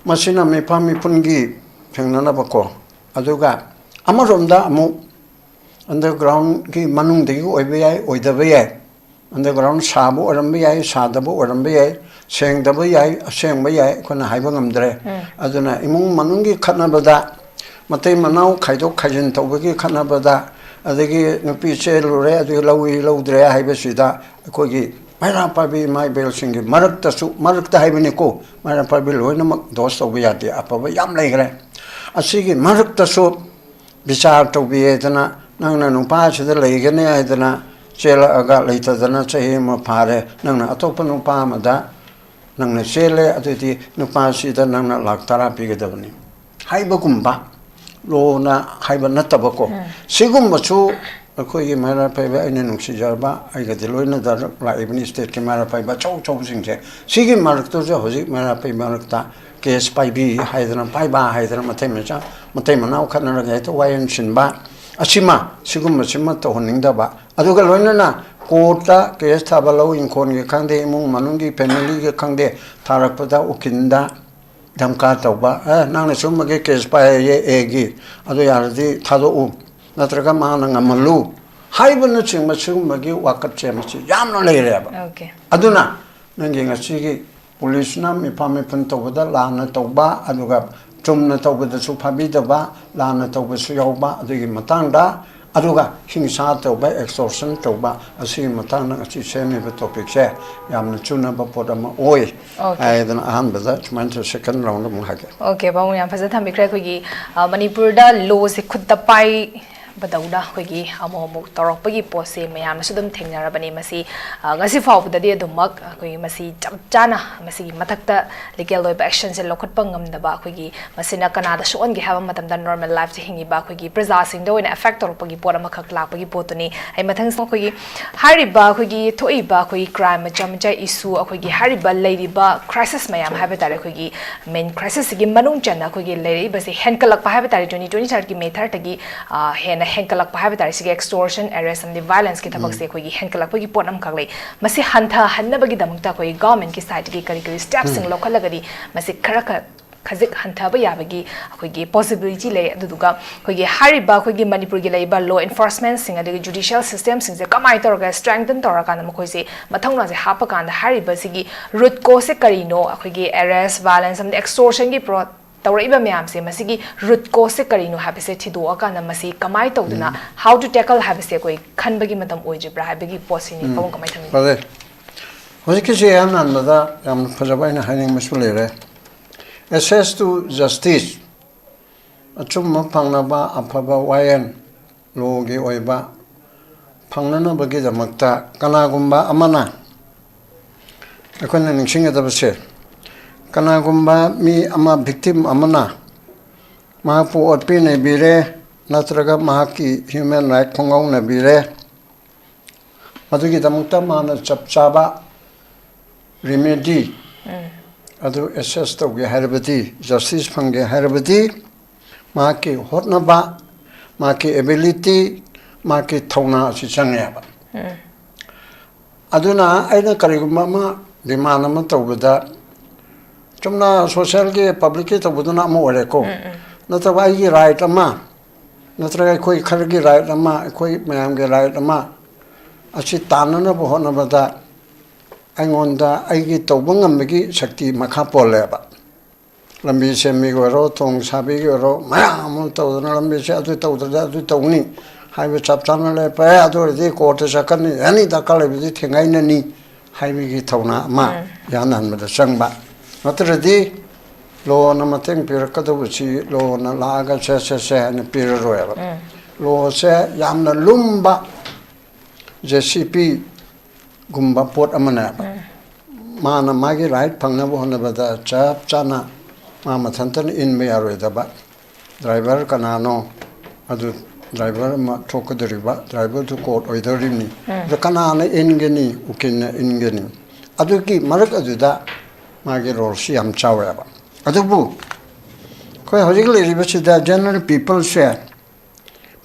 Speaker 1: ꯃꯁꯤꯅ ꯃꯤꯄꯥꯟ ꯃꯤꯄꯨꯟꯒꯤ ꯊꯦꯡꯅꯅꯕꯀꯣ ꯑꯗꯨꯒ ꯑꯃꯔꯣꯝꯗ ꯑꯃꯨꯛ ꯑꯟꯗꯔꯒ꯭ꯔꯥꯎꯟꯒꯤ ꯃꯅꯨꯡꯗꯒꯤ ꯑꯣꯏꯕ ꯌꯥꯏ ꯑꯣꯏꯗꯕ ꯌꯥꯏ ꯑꯟꯗꯔꯒ꯭ꯔꯥꯎꯟ ꯁꯥꯕ ꯑꯣꯏꯔꯝꯕ ꯌꯥꯏ ꯁꯥꯗꯕ ꯑꯣꯏꯔꯝꯕ ꯌꯥꯏ ꯁꯦꯡꯗꯕ ꯌꯥꯏ ꯑꯁꯦꯡꯕ ꯌꯥꯏ ꯑꯩꯈꯣꯏꯅ ꯍꯥꯏꯕ ꯉꯝꯗ꯭ꯔꯦ ꯑꯗꯨꯅ 이몽 ꯃꯅꯨꯡꯒꯤ ꯈꯠꯅꯕꯗ ꯃꯇꯩ ꯃꯅꯥꯎ ꯈꯥꯏꯗꯣꯛ ꯈꯥꯏꯖꯤꯟ ꯇꯧꯕꯒꯤ ꯈꯠꯅꯕꯗ ꯑꯗꯒꯤ ꯅꯨꯄꯤ ꯆꯦꯜꯂꯨꯔꯦ ꯑꯗꯨꯒ ꯂꯧꯗ꯭ꯔꯦ ꯍꯥꯏꯕꯁꯤꯗ ꯑꯩꯈꯣꯏꯒꯤ ꯃꯩꯔꯥ ꯄꯥꯏꯕꯤ ꯏꯃꯥ ꯏꯕꯦꯜꯁꯤꯡꯒꯤ ꯃꯔꯛꯇ ꯍꯥꯏꯕꯅꯤꯀꯣ ꯃꯩꯔꯥ ꯄꯥꯏꯕꯤ ꯂꯣꯏꯅꯃꯛ ꯗꯣꯁ ꯇꯧꯕ ꯌꯥꯗꯦ ꯑꯐꯕ ꯌꯥꯝ ꯂꯩꯈ꯭ರೆ ꯑꯁꯤꯒꯤ ꯃꯔꯛꯇꯁꯨ ꯕꯤꯆꯥꯔ ꯇꯧꯕꯤꯌꯦꯗꯅ ꯅꯪꯅ ꯅꯨꯄꯥꯁꯤꯗ ꯂꯩꯒꯅꯤ ꯍꯥꯏꯗꯅ ꯆꯦꯜꯂꯛꯑꯒ ꯂꯩꯇꯗꯅ ꯆꯍꯤ ꯑꯃ ꯐꯥꯔꯦ ꯅꯪꯅ ꯑꯇꯣꯞꯄ ꯅꯨꯄꯥ ꯑꯃꯗ ꯅꯪꯅ ꯆꯦꯜꯂꯦ ꯑꯗꯨꯗꯤ ꯅꯨꯄꯥꯁꯤꯗ ꯅꯪꯅ lakh 10 ꯄꯤꯒꯗꯕꯅꯤ ꯍꯥꯏꯕꯒꯨꯝꯕ ꯂꯣꯅ ꯍꯥꯏꯕ ꯅꯠꯇꯕꯀꯣ ꯁꯤꯒꯨꯝꯕꯁꯨ ꯑꯩꯈꯣꯏꯒꯤ ꯃꯩꯔꯥ ꯄꯥꯏꯕ ꯑꯩꯅ ꯅꯨꯡꯁꯤꯖꯔꯕ ꯑꯩꯒꯗꯤ ꯂꯣꯏꯅꯗ ꯂꯥꯛꯏꯕꯅꯤ ꯁ꯭ꯇꯦꯠꯀꯤ ꯃꯩꯔꯥ ꯄꯥꯏꯕ ꯑꯆꯧꯕꯁꯤꯡꯁꯦ ꯁꯤꯒꯤ ꯃꯔꯛꯇꯁꯨ ꯍꯧꯖꯤꯛ ꯃꯩꯔꯥ ꯄꯥꯏꯕ ꯃꯔꯛꯇ ꯀꯦꯁ ꯄꯥꯏꯕꯤ ꯍꯥꯏꯗꯅ ꯄꯥꯏꯕ ꯍꯥꯏꯗꯅ ꯃꯇꯩ ꯃꯅꯥꯎ ꯈꯠꯅꯔꯒ ꯍꯦꯛꯇ ꯋꯥꯌꯦꯟꯁꯤꯟꯕ ꯁꯤꯒꯨꯝꯕꯁꯤꯃ ꯇꯧꯍꯟꯅꯤꯡꯗꯕ ꯑꯗꯨꯒ ꯂꯣꯏꯅꯅ ꯀꯣꯔꯠꯇ ꯀꯦꯁ ꯊꯥꯕ ꯂꯧ ꯏꯪꯈꯣꯜꯒꯤ ꯈꯪꯗꯦ ꯏꯃꯨꯡ ꯃꯅꯨꯡꯒꯤ ꯐꯦꯃꯤꯂꯤꯒꯤ ꯈꯪꯗꯦ ꯊꯥꯔꯛꯄꯗ ꯎꯀꯤꯜꯗ ꯙꯝꯀꯥ ꯇꯧꯕ ꯅꯪꯅ ꯁꯨꯝꯕꯒꯤ ꯀꯦꯁ ꯄꯥꯏꯌꯦ ꯑꯦꯒꯤ ꯑꯗꯨ ꯌꯥꯔꯗꯤ ꯊꯥꯗꯣꯛꯎ ꯅꯠꯇ꯭ꯔꯒ ꯃꯥꯅ ꯉꯝꯍꯜꯂꯨ ꯍꯥꯏꯕꯅꯆꯤꯡꯕ ꯁꯤꯒꯨꯝꯕꯒꯤ ꯋꯥꯀꯠꯁꯦ ꯃꯁꯤ ꯌꯥꯝꯅ ꯂꯩꯔꯦꯕ ꯑꯗꯨꯅ ꯅꯪꯒꯤ ꯉꯁꯤꯒꯤ ꯄꯨꯂꯤꯁꯅ ꯃꯤꯄꯨꯟ ꯇꯧꯕꯗ ꯂꯥꯟꯅ ꯇꯧꯕ ꯑꯗꯨꯒ ꯆꯨꯝꯅ ꯇꯧꯕꯗꯁꯨ ꯐꯥꯕꯤꯗꯕ ꯂꯥꯟꯅ ꯇꯧꯕꯁꯨ ꯌꯥꯎꯕ ꯑꯗꯨꯒꯤ ꯃꯇꯥꯡꯗ ꯑꯗꯨꯒ ꯍꯤꯡꯁꯥ ꯇꯧꯕ ꯑꯦꯛꯁꯇꯣꯔꯁꯟ ꯇꯧꯕ ꯑꯁꯤꯒꯤ ꯃꯇꯥꯡꯗ ꯉꯁꯤ ꯁꯦꯝꯃꯤꯕ ꯇꯣꯄꯤꯛꯁꯦ ꯌꯥꯝꯅ ꯆꯨꯅꯕ ꯄꯣꯠ ꯑꯃ ꯑꯣꯏ ꯍꯥꯏꯗꯅ ꯑꯍꯥꯟꯕꯗ ꯁꯨꯃꯥꯏꯅ ꯁꯦꯀꯟ ꯔꯥꯎꯟꯗ ꯑꯃꯨꯛ ꯍꯥꯏꯒꯦ
Speaker 2: ꯄꯥꯕꯨꯡ ꯌꯥꯝ ꯐꯖꯅ ꯊꯝꯕꯤꯈ꯭ꯔꯦ ꯑꯩꯈꯣꯏꯒꯤ ꯃꯅꯤꯄꯨꯔꯗ ꯂꯣꯁꯦ ꯈꯨꯠꯇ ꯄꯥꯏ ꯕꯗꯧꯅ ꯑꯩꯈꯣꯏꯒꯤ ꯑꯃꯨꯛ ꯇꯧꯔꯛꯄꯒꯤ ꯄꯣꯠꯁꯦ ꯃꯌꯥꯝꯅꯁꯨ ꯑꯗꯨꯝ ꯊꯦꯡꯅꯔꯕꯅꯤ ꯃꯁꯤ ꯉꯁꯤ ꯐꯥꯎꯕꯗꯗꯤ ꯑꯗꯨꯃꯛ ꯑꯩꯈꯣꯏꯒꯤ ꯃꯁꯤ ꯆꯞ ꯆꯥꯅ ꯃꯁꯤꯒꯤ ꯃꯊꯛꯇ ꯂꯤꯒꯦꯜ ꯑꯣꯏꯕ ꯑꯦꯛꯁꯟꯁꯦ ꯂꯧꯈꯠꯄ ꯉꯝꯗꯕ ꯑꯩꯈꯣꯏꯒꯤ ꯃꯁꯤꯅ ꯀꯅꯥꯗ ꯁꯣꯛꯍꯟꯒꯦ ꯍꯥꯏꯕ ꯃꯇꯝꯗ ꯅꯣꯔꯃꯦꯜ ꯂꯥꯏꯐꯁꯦ ꯍꯤꯡꯉꯤꯕ ꯑꯩꯈꯣꯏꯒꯤ ꯄ꯭ꯔꯖꯥꯁꯤꯡꯗ ꯑꯣꯏꯅ ꯑꯦꯐꯦꯛ ꯇꯧꯔꯛꯄꯒꯤ ꯄꯣꯠ ꯑꯃꯈꯛ ꯂꯥꯛꯄꯒꯤ ꯄꯣꯠꯇꯨꯅꯤ ꯑꯩ ꯃꯊꯪꯁꯤꯗ ꯑꯩꯈꯣꯏꯒꯤ ꯍꯥꯏꯔꯤꯕ ꯑꯩꯈꯣꯏꯒꯤ ꯊꯣꯛꯏꯕ ꯑꯩꯈꯣꯏꯒꯤ ꯀ꯭ꯔꯥꯏꯝ ꯃꯆꯥ ꯏꯁꯨ ꯑꯩꯈꯣꯏꯒꯤ ꯍꯥꯏꯔꯤꯕ ꯂꯩꯔꯤꯕ ꯀ꯭ꯔꯥꯏꯁꯤꯁ ꯃꯌꯥꯝ ꯍꯥꯏꯕ ꯇꯥꯔꯦ ꯑꯩꯈꯣꯏꯒꯤ ꯃꯦꯟ ꯀ꯭ꯔꯥꯏꯁꯤꯁꯁꯤꯒꯤ ꯃꯅꯨꯡ ꯆꯟꯅ ꯑꯩꯈꯣꯏꯒꯤ ꯂꯩꯔꯛꯏꯕꯁꯦ ꯍꯦꯟꯀꯠꯂꯛꯄ ꯍꯥꯏꯕ ꯇꯥꯔꯦ 2023ꯒꯤ ꯃꯦ 3ꯗꯒꯤ ꯍꯦꯟꯅ ꯍꯦꯟꯀꯠꯂꯛꯄ ꯍꯥꯏꯕ ꯇꯥꯔꯦ ꯁꯤꯒꯤ एक्सटोर्शन एरेस्ट अमदी वायलेंस की थबक से कोई हेंकलकपगी पोट अमखक लई मसे हंथा हन्नबगीदमक्ता कोई गवर्नमेंट की साइड की करी स्टेप्स सिंग लोखलगदी मसे खरक खजिक हंथाब याबगी अखोगी पॉसिबिलिटी ले अदुदुगा अखोगी हारिबा अखोगी मणिपुर की लेबा लॉ एनफोर्समेंट सिंग अदगी जुडिशियल सिस्टम सिंग से कमाई तौरगा स्ट्रेंथन तौरका मखोइसे मथौना से हापकान हारिबा सिगी रूट को से करीनो अखोगी एरेस्ट वायलेंस अमदी एक्सटोर्शन की प्रो तौरइबा म्याम से मसिगी रूट को से करीनो हाबसे थिदोअकान मसि कमाई तौदुना हाउ टू टैकल हाबसे कोई खनबगी मतम ओइजिब्रा हाबगी पोसिनी पवन कमाई थमी
Speaker 1: फरे होजिकि से याम नानदा याम फजबाइना हाइनिंग मसु लेरे access to justice ꯑꯆꯨꯝꯕ ꯐꯪꯅꯕ ꯑꯐꯕ ꯋꯥꯌꯦꯜ ꯂꯣꯒꯤ ꯑꯣꯏꯕ ꯐꯪꯅꯅꯕꯒꯤꯗꯃꯛꯇ ꯀꯅꯥꯒꯨꯝꯕ ꯑꯃꯅ ꯑꯩꯈꯣꯏꯅ ꯅꯤꯡꯁꯤꯡꯒꯗꯕꯁꯦ ꯀꯅꯥꯒꯨꯝꯕ ꯃꯤ ꯑꯃ ꯚꯤꯛꯇꯤꯝ ꯑꯃꯅ ꯃꯍꯥꯛꯄꯨ ꯑꯣꯠꯄꯤ ꯅꯩꯕꯤꯔꯦ ꯅꯠꯇ꯭ꯔꯒ ꯃꯍꯥꯛꯀꯤ ꯍ꯭ꯌꯨꯃꯦꯟ ꯔꯥꯏꯠ ꯈꯣꯡꯒꯥꯎꯅꯕꯤꯔꯦ ꯃꯗꯨꯒꯤꯗꯃꯛꯇ ꯃꯥꯅ ꯆꯞ ꯆꯥꯕ ꯔꯤꯃꯦꯗꯤ ꯑꯗꯨ ꯑꯦꯁꯦꯁ ꯇꯧꯒꯦ ꯍꯥꯏꯔꯕꯗꯤ ꯖꯁꯇꯤꯁ ꯐꯪꯒꯦ ꯍꯥꯏꯔꯕꯗꯤ ꯃꯍꯥꯛꯀꯤ ꯍꯣꯠꯅꯕ ꯃꯍꯥꯛꯀꯤ ꯑꯦꯕꯤꯂꯤꯇꯤ ꯃꯍꯥꯛꯀꯤ ꯊꯧꯅꯥ ꯑꯁꯤ ꯆꯪꯉꯦꯕ ꯑꯗꯨꯅ ꯑꯩꯅ ꯀꯔꯤꯒꯨꯝꯕ ꯑꯃ ꯗꯤꯃꯥꯟ ꯑꯃ ꯇꯧꯕꯗ ꯆꯨꯝꯅ ꯁꯣꯁꯤꯌꯦꯜꯒꯤ ꯄꯕ꯭ꯂꯤꯛꯀꯤ ꯇꯧꯕꯗꯨꯅ ꯑꯃ ꯑꯣꯏꯔꯦꯀꯣ ꯅꯠꯇ꯭ꯔꯒ ꯑꯩꯒꯤ ꯔꯥꯏꯠ ꯑꯃ ꯅꯠꯇ꯭ꯔꯒ ꯑꯩꯈꯣꯏ ꯈꯔꯒꯤ ꯔꯥꯏꯠ ꯑꯃ ꯑꯩꯈꯣꯏ ꯃꯌꯥꯝꯒꯤ ꯔꯥꯏꯠ ꯑꯃ ꯑꯁꯤ ꯇꯥꯟꯅꯅꯕ ꯍꯣꯠꯅꯕꯗ ꯑꯩꯉꯣꯟꯗ ꯑꯩꯒꯤ ꯇꯧꯕ ꯉꯝꯕꯒꯤ ꯁꯛꯇꯤ ꯃꯈꯥ ꯄꯣꯜꯂꯦꯕ ꯂꯝꯕꯤ ꯁꯦꯝꯕꯤꯒꯤ ꯑꯣꯏꯔꯣ ꯊꯣꯡ ꯁꯥꯕꯤꯒꯤ ꯑꯣꯏꯔꯣ ꯃꯌꯥꯝ ꯑꯃ ꯇꯧꯗꯅ ꯂꯝꯕꯤꯁꯦ ꯑꯗꯨ ꯇꯧꯗ꯭ꯔꯗꯤ ꯑꯗꯨ ꯇꯧꯅꯤ ꯍꯥꯏꯕ ꯆꯞ ꯆꯥꯅ ꯂꯦꯞꯄꯦ ꯑꯗꯨ ꯑꯣꯏꯔꯗꯤ ꯀꯣꯔꯠꯇ ꯆꯠꯀꯅꯤ ꯑꯦꯅꯤ ꯗꯔꯀꯥꯔ ꯂꯩꯕꯗꯤ ꯊꯦꯡꯒꯥꯏꯅꯅꯤ ꯍꯥꯏꯕꯒꯤ ꯊꯧꯅꯥ ꯑꯃ ꯌꯥꯅꯍꯟꯕꯗ ꯆꯪꯕ ꯅꯠꯇ꯭ꯔꯗꯤ ꯂꯣꯅ ꯃꯇꯦꯡ ꯄꯤꯔꯛꯀꯗꯧꯕꯁꯤ ꯂꯣꯅ ꯂꯥꯛꯑꯒ ꯁꯦ ꯍꯥꯏꯅ ꯄꯤꯔꯔꯣꯏꯕ ꯂꯣꯁꯦ ꯌꯥꯝꯅ ꯂꯨꯝꯕ JCP ꯒꯨꯝꯕ ꯄꯣꯠ ꯑꯃꯅꯦꯕ ꯃꯥꯅ ꯃꯥꯒꯤ ꯔꯥꯏꯠ ꯐꯪꯅꯕ ꯍꯣꯠꯅꯕꯗ ꯆꯞ ꯆꯥꯅ ꯃꯥ ꯃꯊꯟꯇꯅ ꯏꯟꯕ ꯌꯥꯔꯣꯏꯗꯕ ꯗ꯭ꯔꯥꯏꯚꯔ ꯀꯅꯥꯅꯣ ꯑꯗꯨ ꯗ꯭ꯔꯥꯏꯚꯔ ꯑꯃ ꯊꯣꯛꯀꯗꯧꯔꯤꯕ ꯗ꯭ꯔꯥꯏꯚꯔꯗꯨ ꯀꯣꯔꯠ ꯑꯣꯏꯗꯧꯔꯤꯕꯅꯤ ꯑꯗꯨ ꯀꯅꯥꯅ ꯏꯟꯒꯅꯤ ꯎꯀꯤꯜꯅ ꯏꯟꯒꯅꯤ ꯑꯗꯨꯒꯤ ꯃꯔꯛ ꯑꯗꯨꯗ ꯃꯥꯒꯤ ꯔꯣꯜꯁꯤ ꯌꯥꯝ ꯆꯥꯎꯋꯦꯕ ꯑꯗꯨꯕꯨ ꯑꯩꯈꯣꯏ ꯍꯧꯖꯤꯛ ꯂꯩꯔꯤꯕꯁꯤꯗ ꯖꯦꯅꯔꯦꯜ ꯄꯤꯄꯜꯁꯦ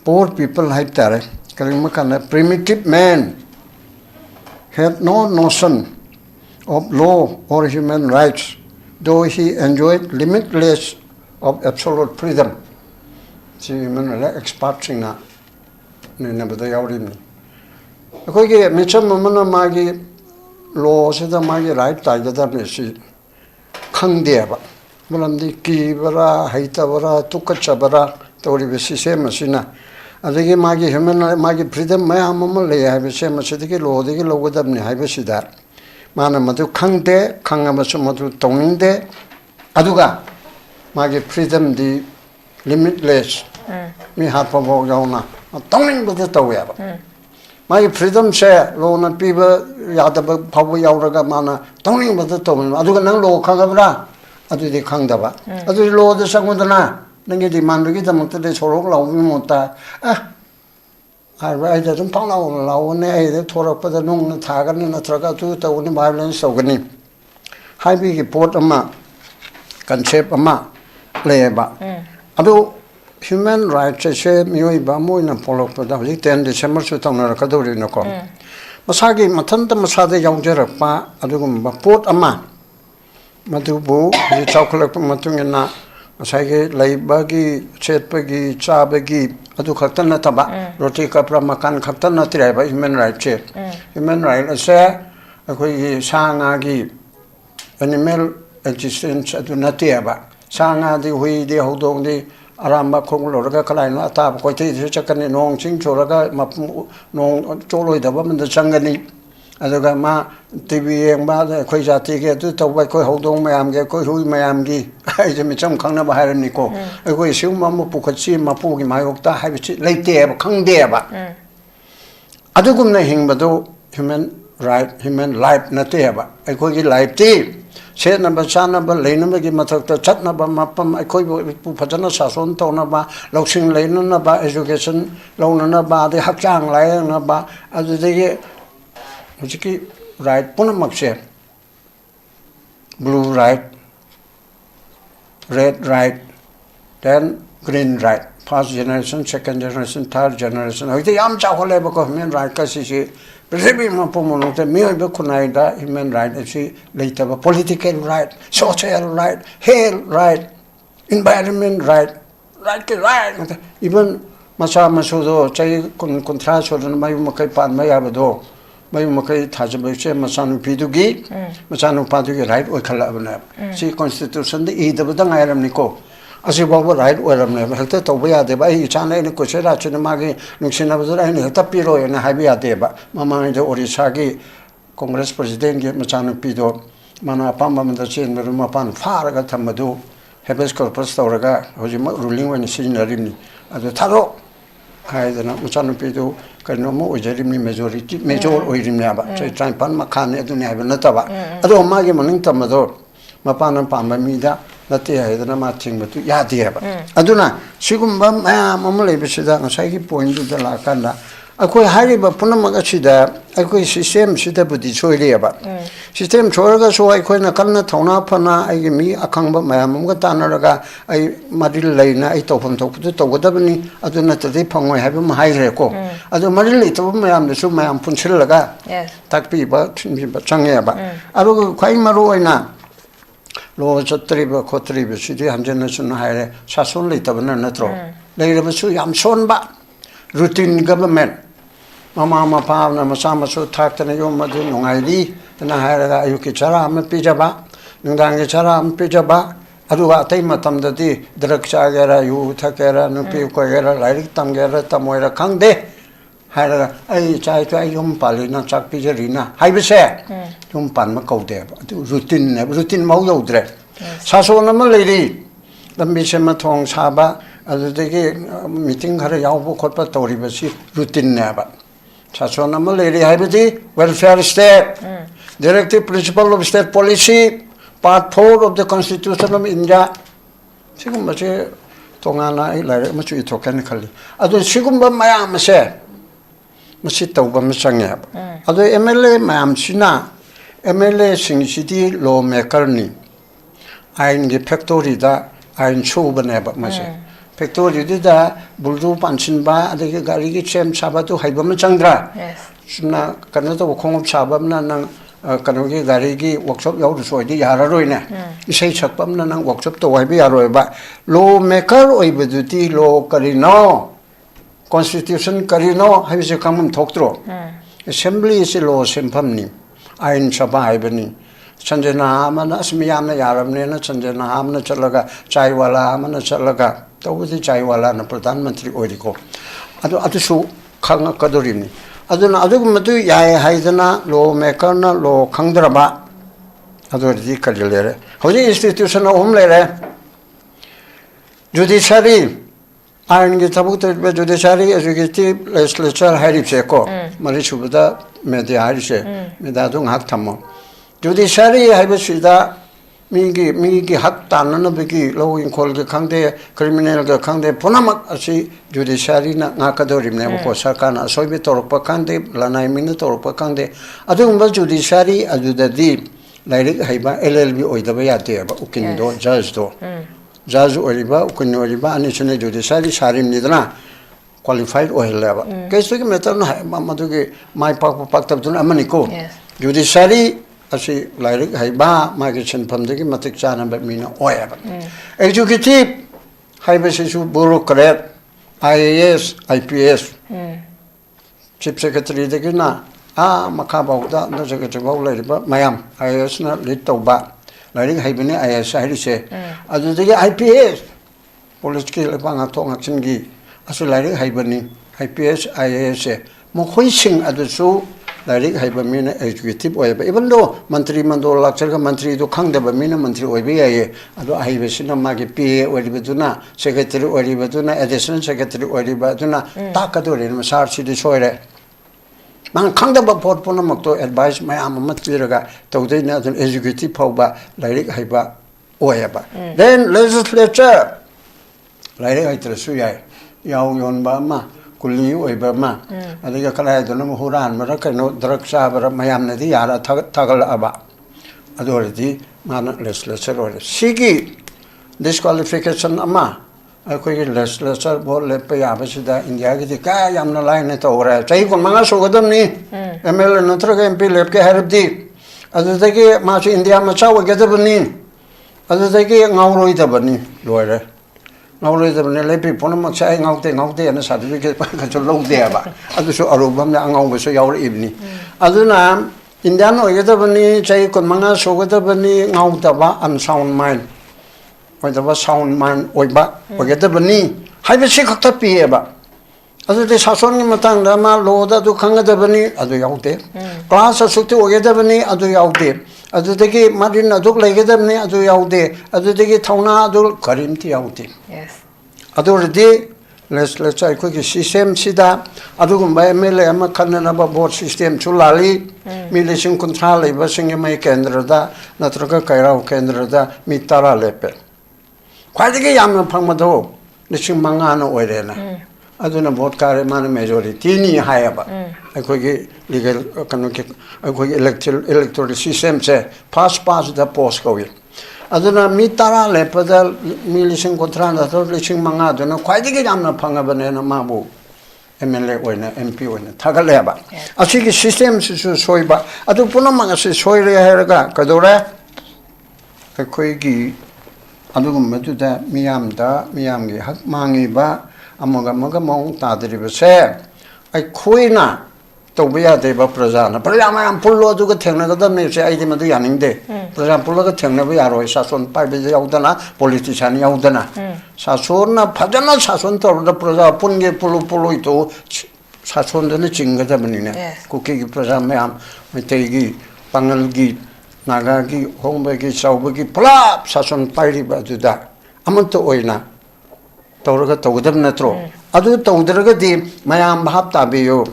Speaker 1: poor people ꯍꯥꯏꯕ ꯇꯥꯔꯦ ꯀꯔꯤꯒꯨꯝꯕ ꯀꯥꯟꯗ primitive man had no notion of law or human rights, though he enjoyed limitless of absolute freedom. See, human rights experts in that. Nabada yawrin. Akogi micham mamana magi law sida magi right taigada mesi khang deba. Malamdi ki bara haita bara tukacha bara tawri besi se masina. ಅದಕ್ಕೆ ಮಾಗಿ human ಮಾಗಿ freedom ಮಯಾಮ ಲೈ ಹಾಯ್ಬಸೆ ಮಸದಿಗೆ ಲೋದಿಗೆ ಲೋಗದಬ್ನಿ ಹಾಯ್ಬಸಿದ ಮಾನ ಮದು ಖಂಗ್ದೆ ಖಂಗಮಸು ಮದು ತೌನಿಂದೆ ಅದುಗ ಮಾಗಿ freedom the limitless ಮಿ ಹಾಪಬೋ ಯಾವನ ತೌನಿಂಬದ ತೌಯಾಬ ಮಾಗಿ freedom ಸೆ ಲೋನ ಪಿಬ ಯಾದಬ ಫಾಬ ಯಾವರಗ ಮಾನ ತೌನಿಂಬದ ತೌನಿ ಅದುಗ ನಂಗ low ಖಂಗಬ್ರಾ ಅದುದಿ ಖಂಗದಬ ಅದು ಲೋದ ಸಂಗುದನ ನಂಗೆ ಡಿಮಾಂಡ್ಗಿದಮಕ್ತದೆ ಸೊರೋಗ ಲಾವು ಮೊತ್ತ ꯑꯩꯗ ꯑꯗꯨꯝ ꯄꯥꯛꯂꯥꯎ ꯂꯥꯎꯒꯅꯤ ꯑꯩꯗ ꯊꯣꯔꯛꯄꯗ ꯅꯨꯡꯅ ꯊꯥꯒꯅꯤ ꯅꯠꯇ꯭ꯔꯒ ꯑꯗꯨ ꯇꯧꯒꯅꯤ ꯚꯥꯏꯑꯣꯂꯦꯟꯁ ꯇꯧꯒꯅꯤ ꯍꯥꯏꯕꯒꯤ ꯄꯣꯠ ꯑꯃ ꯀꯟꯁꯦꯞ ꯑꯃ ꯂꯩꯌꯦꯕ ꯑꯗꯨ ꯍ꯭ꯌꯨꯃꯦꯟ ꯔꯥꯏꯠꯁꯦ ꯃꯤꯑꯣꯏꯕ ꯑꯃ ꯑꯣꯏꯅ ꯄꯣꯛꯂꯛꯄꯗ ꯍꯧꯖꯤꯛ 10 ꯗꯤꯁꯦꯝꯕꯔꯁꯨ ꯇꯧꯅꯔꯛꯀꯗꯧꯔꯤꯅꯀꯣ ꯃꯁꯥꯒꯤ ꯃꯊꯟꯇ ꯃꯁꯥꯗ ꯌꯥꯎꯖꯔꯛꯄ ꯑꯗꯨꯒꯨꯝꯕ ꯄꯣꯠ ꯑꯃ ꯃꯗꯨꯕꯨ ꯍꯧꯖꯤꯛ ꯆꯥꯎꯈꯠꯂꯛꯄ ꯃꯇꯨꯡ ꯏꯟꯅ ꯉꯁꯥꯏꯒꯤ ꯂꯩꯕꯒꯤ ꯁꯦꯠꯄꯒꯤ ꯆꯥꯕꯒꯤ ꯑꯗꯨ ꯈꯛꯇ ꯅꯠꯇꯕ ꯔꯣꯇꯤ ꯀꯄ꯭ꯔꯥ ꯃꯀꯥꯟ ꯈꯛꯇ ꯅꯠꯇ꯭ꯔꯦꯕ ꯍ꯭ꯌꯨꯃꯦꯟ ꯔꯥꯏꯠꯁꯦ ꯍ꯭ꯌꯨꯃꯦꯟ ꯔꯥꯏꯠ ꯑꯁꯦ ꯑꯩꯈꯣꯏꯒꯤ ꯁꯥ ꯉꯥꯒꯤ ꯑꯦꯅꯤꯃꯦꯜ ꯑꯦꯛꯖꯤꯁꯇꯦꯟꯁ ꯑꯗꯨ ꯅꯠꯇꯦꯕ ꯁꯥ ꯉꯥꯗꯤ ꯍꯨꯏꯗꯤ ꯍꯧꯗꯣꯡꯗꯤ ꯑꯔꯥꯝꯕ ꯈꯣꯡꯂꯨꯔꯒ ꯀꯗꯥꯏꯅꯣ ꯑꯇꯥꯕ ꯀꯣꯏꯊꯩꯗꯁꯨ ꯆꯠꯀꯅꯤ ꯅꯣꯡ ꯆꯤꯡ ꯆꯨꯔꯒ ꯅꯣꯡ ꯆꯣꯠꯂꯣꯏꯗꯕ ꯑꯃꯗ ꯆꯪꯒꯅꯤ ꯑꯗꯨꯒ ꯃꯥ ꯇꯤꯚꯤ ꯌꯦꯡꯕ ꯑꯩꯈꯣꯏ ꯖꯥꯇꯤꯒꯤ ꯑꯗꯨ ꯇꯧꯕ ꯑꯩꯈꯣꯏ ꯍꯧꯗꯣꯡ ꯃꯌꯥꯝꯒꯤ ꯑꯩꯈꯣꯏ ꯍꯨꯏ ꯃꯌꯥꯝꯒꯤ ꯑꯩꯁꯦ ꯃꯤꯆꯝ ꯈꯪꯅꯕ ꯍꯥꯏꯔꯅꯤꯀꯣ ꯑꯩꯈꯣꯏ ꯁꯤꯒꯨꯝꯕ ꯑꯃ ꯄꯨꯈꯠꯁꯤ ꯃꯄꯨꯒꯤ ꯃꯥꯌꯣꯛꯇ ꯍꯥꯏꯕꯁꯤ ꯂꯩꯇꯦꯕ ꯈꯪꯗꯦꯕ ꯑꯗꯨꯒꯨꯝꯅ ꯍꯤꯡꯕꯗꯨ ꯍ꯭ꯌꯨꯃꯦꯟ ꯔꯥꯏꯠ ꯍ꯭ꯌꯨꯃꯦꯟ ꯂꯥꯏꯐ ꯅꯠꯇꯦꯕ ꯑꯩꯈꯣꯏꯒꯤ ꯂꯥꯏꯐꯇꯤ ꯁꯦꯠꯅꯕ ꯆꯥꯅꯕ ꯂꯩꯅꯕꯒꯤ ꯃꯊꯛꯇ ꯆꯠꯅꯕ ꯃꯐꯝ ꯑꯩꯈꯣꯏꯕꯨ ꯐꯖꯅ ꯁꯥꯁꯣꯟ ꯇꯧꯅꯕ ꯂꯧꯁꯤꯡ ꯂꯩꯅꯅꯕ ꯑꯦꯖꯨꯀꯦꯁꯟ ꯂꯧꯅꯅꯕ ꯑꯗꯩ ꯍꯛꯆꯥꯡ ꯂꯥꯌꯦꯡꯅꯕ ꯑꯗꯨꯗꯒꯤ ꯍꯧꯖꯤꯛꯀꯤ ꯔꯥꯏꯠ ꯄꯨꯝꯅꯃꯛꯁꯦ blue right red right, then green right. First generation, second generation, third generation. Hoy yam chawhole ba ko human right ka si prithvi ma pomono te mi ba kunai da human right si leita ba political right, social right, health right, environment right, right ke right. Even masa masudo chai kontra chodan mayu makai pan maya ba do mayu makai thajabse masanu pidugi masanu padugi right oi khala bana si constitution de ida badang airam niko asi babu right oiram ne hekta toba ya de ba I chana ne ko chera chuna magi nuksina bazara ne hekta piro ne habi ya de ba mama de Orissa gi congress president gi masanu pido mana pamba manda chen mapan faraga thamadu habeas corpus tawraga hojima ruling wen sinarimni adu tharo haidana muchanupidu kanoma ojarimni major oirimni aba chai trampan makhane adu ne habna taba adu magi maning tamado mapana pamba mida nate haidana ma thingmatu yadi aba aduna sigumba mayam amale bisida ngasai gi point du la kanda akoi hariba punamaga sida akoi system sida budi choireaba system choraga so akoi na kanna thona phana ai mi akhangba mayam ga tanaraga ai maril leina ai tofam thokpu togodabni aduna tade phangoi habi ma haire ko adu maril le to mayam su mayam punchilaga takpi ba thimbi ba changeba aru khai maru oina 로 저트리버 코트리버 시디 한전에서는 하래 사손 레이터는 나트로 레이러버수 얌손바 루틴 거버먼트 마마마 파나 마사마수 탁트네 요마드 농아이리 나 하래가 아유키 자라 한번 삐져봐 능당에 자라 한번 삐져봐 아두가 테이마 탐다디 드럭차게라 유타게라 누피고게라 라이릭 탐게라 타모이라 강데 하래가 아이 자이자이 좀 빨리나 작비저리나 하이브세 좀 반마 거우대 루틴 mau 요드레 사소나만 레리 람비세마 통 사바 아두데게 미팅 하러 야오보 콧바 떠리버시 루틴네바 사소나만 레리 하이브디 welfare state directive principle of state policy part 4 of the constitution of India 지금 뭐지 동아나 이라레 뭐 주의 독한 칼리 아두 지금 뭐 마야마세 무시 tauba masangya ado MLA mayam sina MLA singcity lawmaker ni ain ge factory da ain chobane ba mase factory da buldu panchin ba adege gari gi chem chaba tu haiba ma changdra suna kana to khongop chaba na nang kana ge gari gi workshop yaw soi di yara roi na isai chakpam na nang workshop to haiba yaroi ba lawmaker oibedu ti law karino constitution karino haise kamum thokdro assembly is law sempamni ain sabha haibani sanjana amana asmiyamna yaramne na sanjana amna chalaga chaiwala amana chalaga tawudi chaiwala na pradhan mantri oiriko adu su khanga kadorini aduna adugumatu yai haidana law maker na law khangdraba adu ri kalilere hoji institution home lere judiciary 아는 게 타북들 베조데샤리 에듀케이티브 레지슬레처 하립세고 마리슈부다 메디 하리세 메다동 학탐모 주디샤리 하이버시다 미기 학단는 비기 로인 콜게 강대 크리미널게 강대 보나막 아시 주디샤리나 나카도림네 고 사카나 소이베 토록파 강대 라나이미네 토록파 강대 아동바 주디샤리 아주다디 라이릭 하이바 LLB 오이다바 야데바 우킨도 자즈도 자주 오리바 우kunni 오리바 아니스네 주디샤리 사림니드나 qualified 오헬레바 계속이 메타나 마마도게 마이파고 박답도는 아마니코 주디샤리 아시 라이릭 하이바 마게션 팜데기 마틱자나 베미나 오야바 executive 하이베시수 부로크렛 IAS IPS chief secretary 데기나 아 마카바우다 너저게 저바울레리바 마얌 IAS나 리토바 라이릭 하이브네 IAS 하리세 아주데게 IPS political 방아통 학생기 아주 라이릭 하이브니 IPS IAS 뭐 훨씬 아주수 라이릭 하이브미네 executive 오야바 이번도 만트리 만도 락처가 만트리도 강대바미네 만트리 오이베야예 아주 하이베시나 마게 PA 오리베두나 secretary 오리베두나 additional secretary 오리베두나 딱가도리는 사르시디 소이레 만 강대바 포트포나 먹도 advice 마야마 맞지르가 도대나 어떤 executive 파우바 라이릭 하이바 오야바 then legislature 라이릭 하이트르수야 야우연바마 굴리 오이바마 아디가 칼라이도는 호란 마라카노 드럭사바라 마얌네디 야라 타갈아바 아도르디 만 legislature 오레 시기 disqualification 아마 아코이 legislature 볼레페 야바시다 인디아기디 까 얌나 라인에 또오라 자이고 망아 소거든니 ML 너트라가 MP lep게 하르디 아도데게 마치 인디아 마차고 게더버니 아도데게 나우로이다버니 로레 나우로이다버니 lep피 포나마 차이 나우테 나 사티피케트 파카초 로데야바 아도소 아로밤나 앙아오버소 야오르 입니 아도나 인디아노 게더버니 자이고 망아 소거더버니 나우다바 unsound mind 오이다바 sound mind 오이바 오게더버니 하이베시 각타 피에바 아도데 사소니 마탕다마 로다도 강가더버니 아도 야오데 클래스 숙티 오게더버니 아도 야오데 ꯑꯗꯨꯗꯒꯤ ꯃꯔꯤꯟ ꯑꯗꯨ ꯂꯩꯒꯗꯕꯅꯤ ꯑꯗꯨ ꯌꯥꯎꯗꯦ ꯑꯗꯨꯗꯒꯤ ꯊꯧꯅꯥ ꯑꯗꯨ ꯀꯔꯤꯝꯇ ꯌꯥꯎꯗꯦ
Speaker 2: Yes.
Speaker 1: ꯑꯗꯨꯔꯗꯤ legislature ꯑꯩꯈꯣꯏꯒꯤ ꯁꯤꯁꯇꯦꯝꯁꯤꯗ ꯑꯗꯨꯒꯨꯝꯕ MLA ꯑꯃ ꯈꯟꯅꯅꯕ ꯚꯣꯠ ꯁꯤꯁꯇꯦꯝꯁꯨ ꯂꯥꯜꯂꯤ ꯃꯤ 30,000 ꯂꯩꯕ ꯁꯤꯡꯖꯃꯩ ꯀꯦꯟꯗ꯭ꯔꯗ ꯅꯠꯇ꯭ꯔꯒ ꯀꯩꯔꯥꯎ ꯀꯦꯟꯗ꯭ꯔꯗ ꯃꯤ 10 ꯂꯦꯞꯄꯦ ꯈ꯭ꯋꯥꯏꯗꯒꯤ ꯌꯥꯝꯅ ꯐꯪꯕꯗꯣ 5,000나 ꯑꯣꯏꯔꯦꯅ aduna vote kare man majority ni hayaba aikogi legal kanoki aikogi electoral system se pass the post kowi aduna mi tara lepada mi lising kontra na to lising manga aduna khwaidigi jamna phangabane na mabu MLA oina MP oina thagaleba asigi system su soiba adu punamanga se soire heraga kadore aikogi adugumatuda miyamgi hak mangiba amaga mong tadribase aikoina tobya deba prajana prajama pullo aduga thengnaga me se aidi madu yaningde prajam pullo thengnabu yaroi sason paibe yaudana politician yaudana sasona phajana sason torda praja punge pulu ito sason dane chingada banine kuki prajam me am metegi pangalgi nagagi hongbagi saubagi plap sason pairiba juda amanto oina tawraga tawdab natro adu tawdraga di mayam bhap tabiyo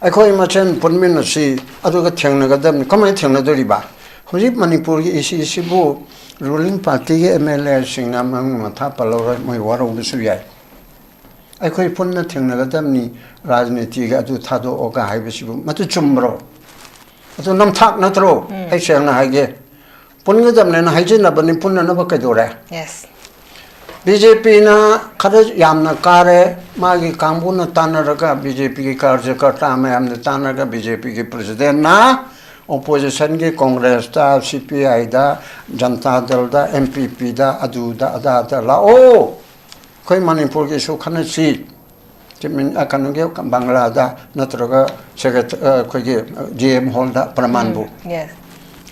Speaker 1: akhoi machen punmin si aduga thengnaga dam kamai thengnadori ba hoji manipur gi isi bu ruling party ge MLA singna mang matha palora moi waro bisu yai akhoi punna thengnaga dam ni rajniti ga adu thado oga haibisi bu matu chumro adu nam thak natro ai sengna haige punga dam ne na haijina bani punna na ba kadore
Speaker 2: yes
Speaker 1: BJP na khare yamna kare magi kambuna tanaraga BJP ki karyakarta me amne tanaraga BJP ki president na opposition ki congress da CPI da janata dal da MPP da adu da ada la o koi manipur ki su khana si timin akanu ge bangla da natraga segat koi ge GM hall da pramanbu
Speaker 2: yes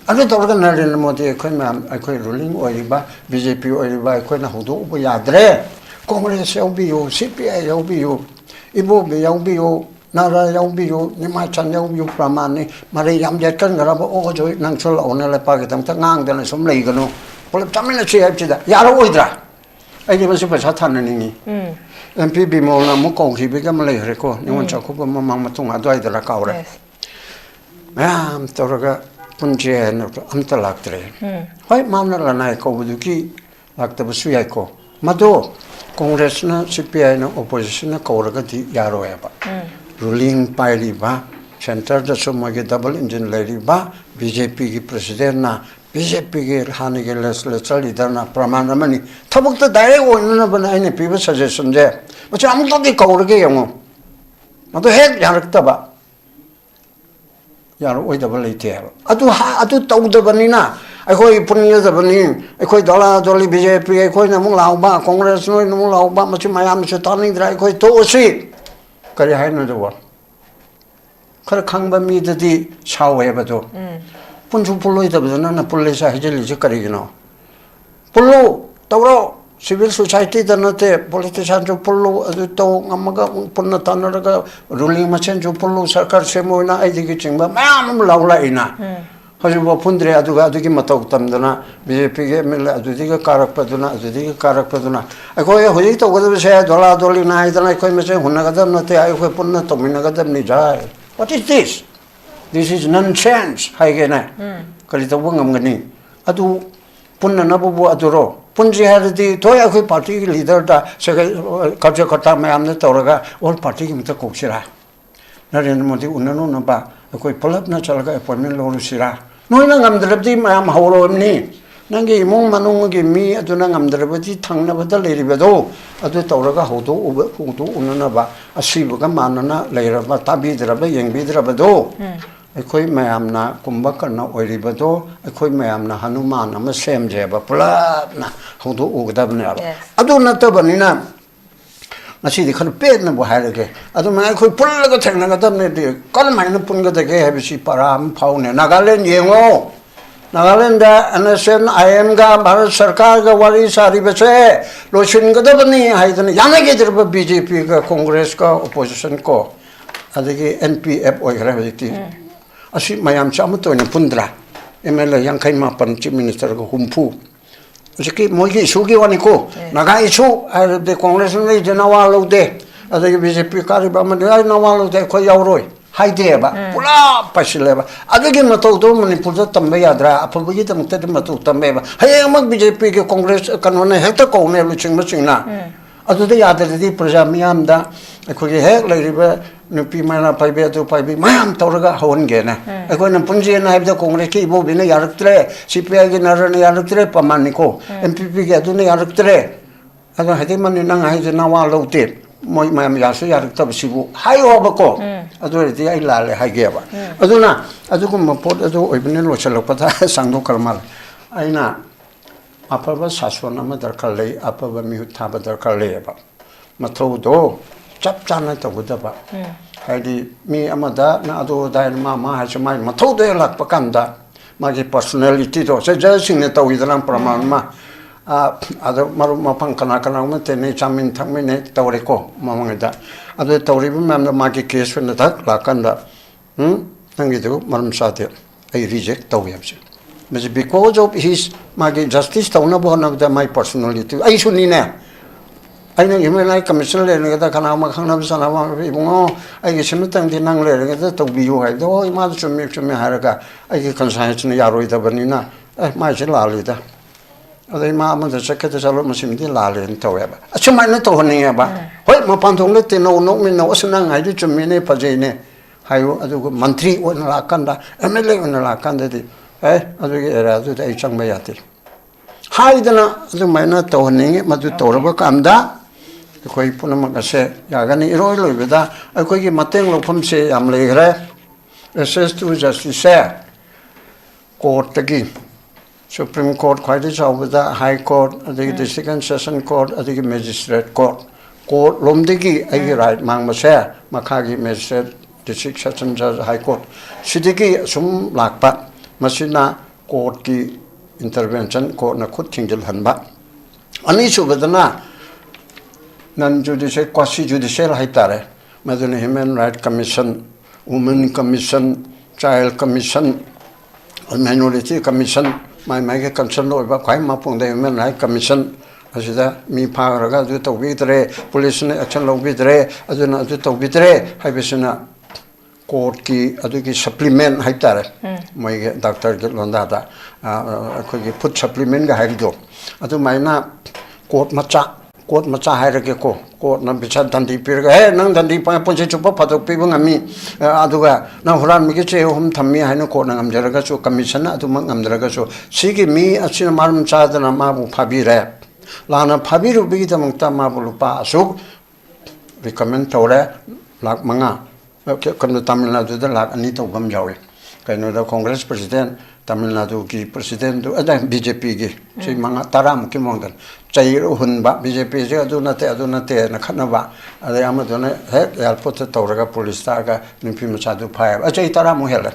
Speaker 1: anu tawraga Narendra Modi akhoi mam akhoi ruling oiriba BJP oiriba akhoi na hudu ubu yadre Congress yaubiyo CPI yaubiyo ibo be yaubiyo nara yaubiyo nimachan yaubiyo pramani mari yamjet kan garaba o joi nangchol onele pagitam ta ngang dana som leigano polap tamina chi hapchida yaro oidra aini basi pasa thanani MP bimol na mu konghi be gam leire ko niwon chakuba mamang matung adwai dala kaure mam tawraga punje no amta laktre hoi mamna lanai ko buduki lakta busuyai ko mado congress na CPI na opposition na kauraga di yaro eba ruling pairi ba center da somage double engine lady ba BJP ki president na BJP ki hani ke legislature leader na pramana mani thabukta direct oina bana ine piba suggestion je macha amta di kaurage yango mado hek yarakta ba yaro oidaba leite adu tawdabanina akhoi punyadabani akhoi dala doli BJP akhoi na mung lauba congress noi mung lauba machi mayam se tani dra akhoi to osi kari haina do khar khangba mi dadi chawe ba do punju puloi dabana na pullesa hejeli je kari gino pullo tawro civil society danate politician jo pullo adu to ngamaga punna tanaraga ruling machen jo pullo sarkar semoina aidigi chingba mam laula ina hajuba pundre aduga adugi matok tamdana BJP ge mel adudiga karakpaduna akoi hoji to goda se dola doli na idana akoi mese hunaga dam nate akoi punna tominaga dam ni jai what is this is nonsense haigena kali to bangam gani adu punna nabu aduro punji hardi toya koi party leader da karyakarta me amne tawraga all party ki mita koksira Narendra Modi unanu na ba koi palap na chalaga appointment lo sira noina ngamdrabdi mayam hawro ni nangi imong manung gi mi aduna ngamdrabdi thangna bada leribado adu tawraga hodo unana ba asibuga manana leiraba tabidraba yengbidrabado akhoi mayamna kumba karna oiribado akhoi mayamna hanuman ama semjeba pulapna hodo ugdabne adu natabanina ngasi di khar pet na bo hairage adu ma akhoi pullaga thengnaga dabne di kalmaina punga dege habisi param phaune Nagaland yengo Nagaland da NSN IM ga Bharat Sarkar ga wari sari base loshin ga dabni haidani yanage dirba BJP ga Congress ka opposition ko adigi NPF oigra hajiti asi mayam chamuto ne pundra MLA yang kai ma pan chief minister ko humpu jiki mogi sugi wani ko naga isu ar de congress ni janawa lo de adagi BJP kari ba ma de nawa lo de ko yauroi haide ba pula pasile ba adagi mato do manipur da tambe yadra apabagi tam te mato tambe ba hay mak BJP ke congress kanone hekta ko ne lu ching ma ching na adu de yadra di praja miyam da ko ge hek lai riba nupi mana paibe tu paibe mayam tawraga hawan ge na ko na punji na habda congress ki bo bina yaraktre CPI ge narane yaraktre pamani ko MPP ge adu ne yaraktre adu hadi man nang hai na wa lo te moi mayam yasu yarakta sibu hai ho ba ko adu ri ai la le hai ge ba adu na adu ko mo pot adu oibne lo chalo pata sangdo karmal aina apaba saswana ma darkar le apaba mi thaba darkar le ba mathau do chap chana tawudaba haidi mi amada na ado dai ma ha chamai mathau de lak pakanda magi personality do se jasing ne tawidran praman ma ado maru mapang kana kana ma te ne chamin thangme ne tawre ko mamangda ado tawri ma magi case ne tak lakanda nangi do marum sate I reject tawyapse because of his magi justice tawna bona of my personality I shuni ne aina imela commission le ne da kana ma khangna bisana ma ibungo ai ge simtang di nang le ge da to biu hai do ma da chumi haraga ai ge conscience ne yaroi da banina ma je la le da adai ma ma da chakka da salo ma sim di la le to ya ba achuma ne to ne ya ba hoi ma pan thong le te no no min no asnang ai di chumi ne paje ne hayo adu mantri on la kanda MLA on la kanda di adu ge era adu ai chang ma ya ti hai da na adu ma na to ne ma du to ra kam da koi punama kase yagani iroi loi beda koi ki mateng lopam se am le gre SS to justice court tagi Supreme Court khoi de chaw beda High Court adi district and session court adi magistrate court lom de ki ai right mang ma se makha gi magistrate district session judge High Court sidiki sum lakpa masina court ki intervention court na khut thingjal hanba ani su bedana non judicial quasi judicial haitare madune Human Rights Commission Women Commission Child Commission Minority Commission mai concern lo ba khai ma pung de Human Rights Commission asida mi pharaga du to bidre police ne action lo bidre aduna du to bidre haibesina court ki adu ki supplement haitare mai doctor ge londa da ko ki put supplement ga haido adu mai na court macha hairage ko court na bicha dandi pirga nang dandi pa ponche chupa phadok pi bangami aduga na huran mi ke che hum thammi haino court na ngamjaraga chu commission adu mang ngamjaraga chu sigi mi achina marum cha dana ma bu phabi re lana phabi ru bi tamang ta ma bu pa asuk recommend tore lak manga ke kan Tamil Nadu da lak ani to gam jawe kaino da Congress president Tamil Nadu ki president ada BJP gi sei manga taram ki mongdan chairo hunba BJP je aduna te na khana ba ada amadone he airport tawraga police ta ga nipi machadu phai a chai taram hela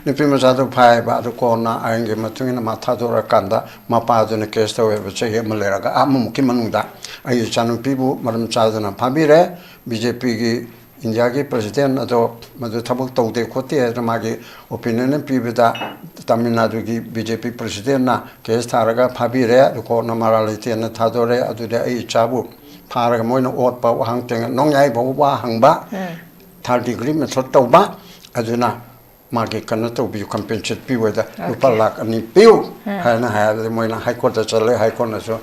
Speaker 1: nipi machadu phai ba ru ko na ainge matungina matha dora kanda mapa adune case to we che malera ga amu ki manungda ai chanu pibu maram chadana phabire BJP gi India ki president ado madu thabuk tawde khote ramagi opinion pibida Tamil Nadu ki BJP president na case tharaga phabi re ko na maralite na thadore adu de ai chabu pharaga moina ot pa hang teng nongyai bo wa hangba 3 degree me thot tawba aduna magi kana to bi compensate pi weda lupa lak ani piu hana ha moina high court chale high court na so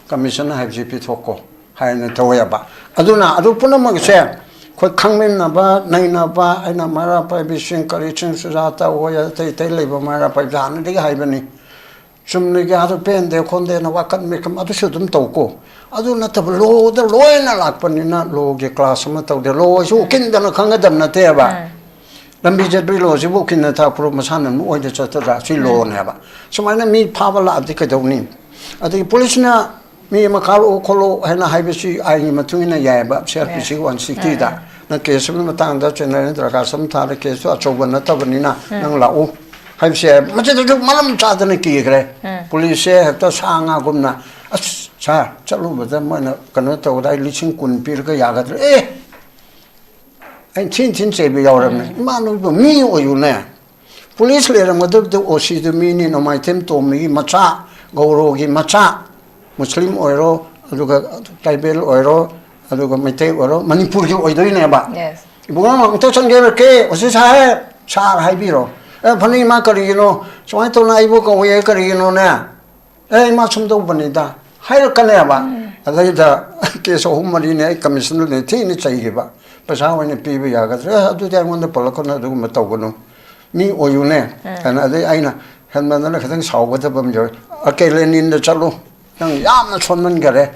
Speaker 1: commission ha BJP thoko ha na tawya ba aduna adu punamag se khoi khangmen na ba nai na ba aina mara pa bising kari ching sujata hoya tai leba mara pa jan de hai bani chumne ga adu pen de khonde na wakan me kam adu sudum to ko adu na tab lo da loina lak pani na lo ge class ma to de lo su kin da na khang dam na te ba lambi je dri lo ji bu kin na ta pro ma san na oi de cha ta si lo ne ba sumai na mi pha ba la de ka do ni adu police na mi ma khalo kholo hena haibesi ai ma tuina ya ba CRPC 160 da na case ma tang da chena dra ka sam tha de case achoba na ta bani na nang la u haibse ma che de malam cha da ne ki gre police ha ta sanga gumna cha chalu ba da ma na kana to dai liching kun pir ka ya ga ai chin che bi yaw ram ma no mi o yu ne police leramadu osi du mini no maitem tomi macha gaurogi macha muslim oiro aduga tribal oiro aduga mate oiro manipur gi oidoi ba
Speaker 2: yes
Speaker 1: ibunga to change ke osi sahe sar haibiro phani ma karigino somai to na ibu ko we karigino na ma chumdo banida hair kane ba adaida ke so humari ne commission ne thini chaige ba pasa wani pibu ya ga adu da ngon polako na du matawgono mi oyune kana adai aina hanmana na khadang sawgada bam jo akele nin da chalo nang yamna chonman gare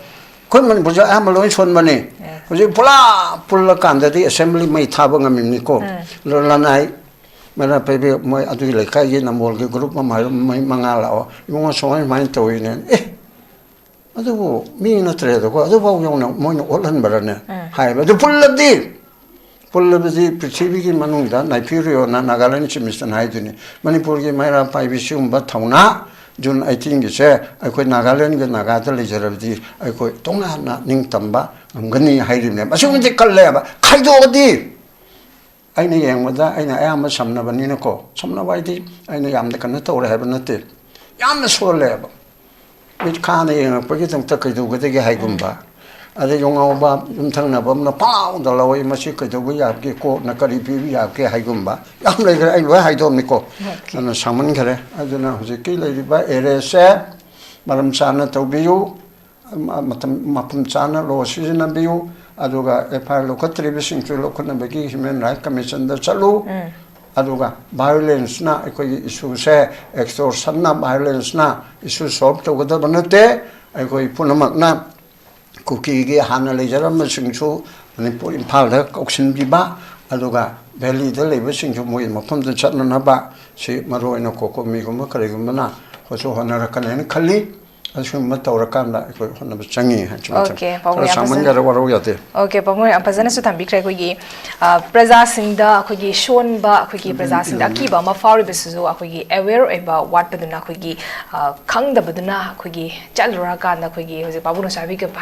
Speaker 1: kon man buja amaloi chonmani buji pula pulla kanda di assembly mai thaba ngamni ko lanai mana pebe moi adu le kai ye namol ge group ma mai mangala o yunga soai mai toine adu mi na tredo ko adu ba yong mo no olan barane hai ba du pulla di prithvi ki manungda naipirio na nagaland chimistan haiduni manipur ki maira paibisi umba thauna jun I think is aikoi nagaland ge nagada lejarabdi aikoi tonga na ningtamba ngani hairine asumde kalle ba khaido odi aina yengmada aina ayama samna banina ko samna baidi aina yamda kana tawre haba nate yamna sole ba mit khana yeng pagi tang takaidu gade ge haigumba ade yongauba yumthangna bamna pau dalawai masi kaidu ya ke ko nakari pi ya ke haigumba yam le ai lo haidom ni ko ana saman gare aduna hoje ke le ba erese maram chana tawbiyu mapum chana lo sijina biyu aduga FIR lo contribution to lo kana bagi human right commission da chalu aduga violence na ekoi issue se extortion na violence na issue solve to gada banate ekoi punamak na kuki ge hana lejaram singchu manipur imphal da auction biba aduga valley da leba singchu moi mapam da chatna na ba si maro ina koko mi gum kare gum na hoso hanara kana khali asum matawra kamda ekoi honna changi ha chuma
Speaker 2: okay pamu ya
Speaker 1: saman gara waro yate
Speaker 2: okay pamu ya pazana su thambi krai kogi praja singda kogi shon ba kogi praja singda ki ba ma fauri bisu kogi aware eba what paduna kogi khang da baduna kogi chalra ka na kogi hoje babu no sabi ke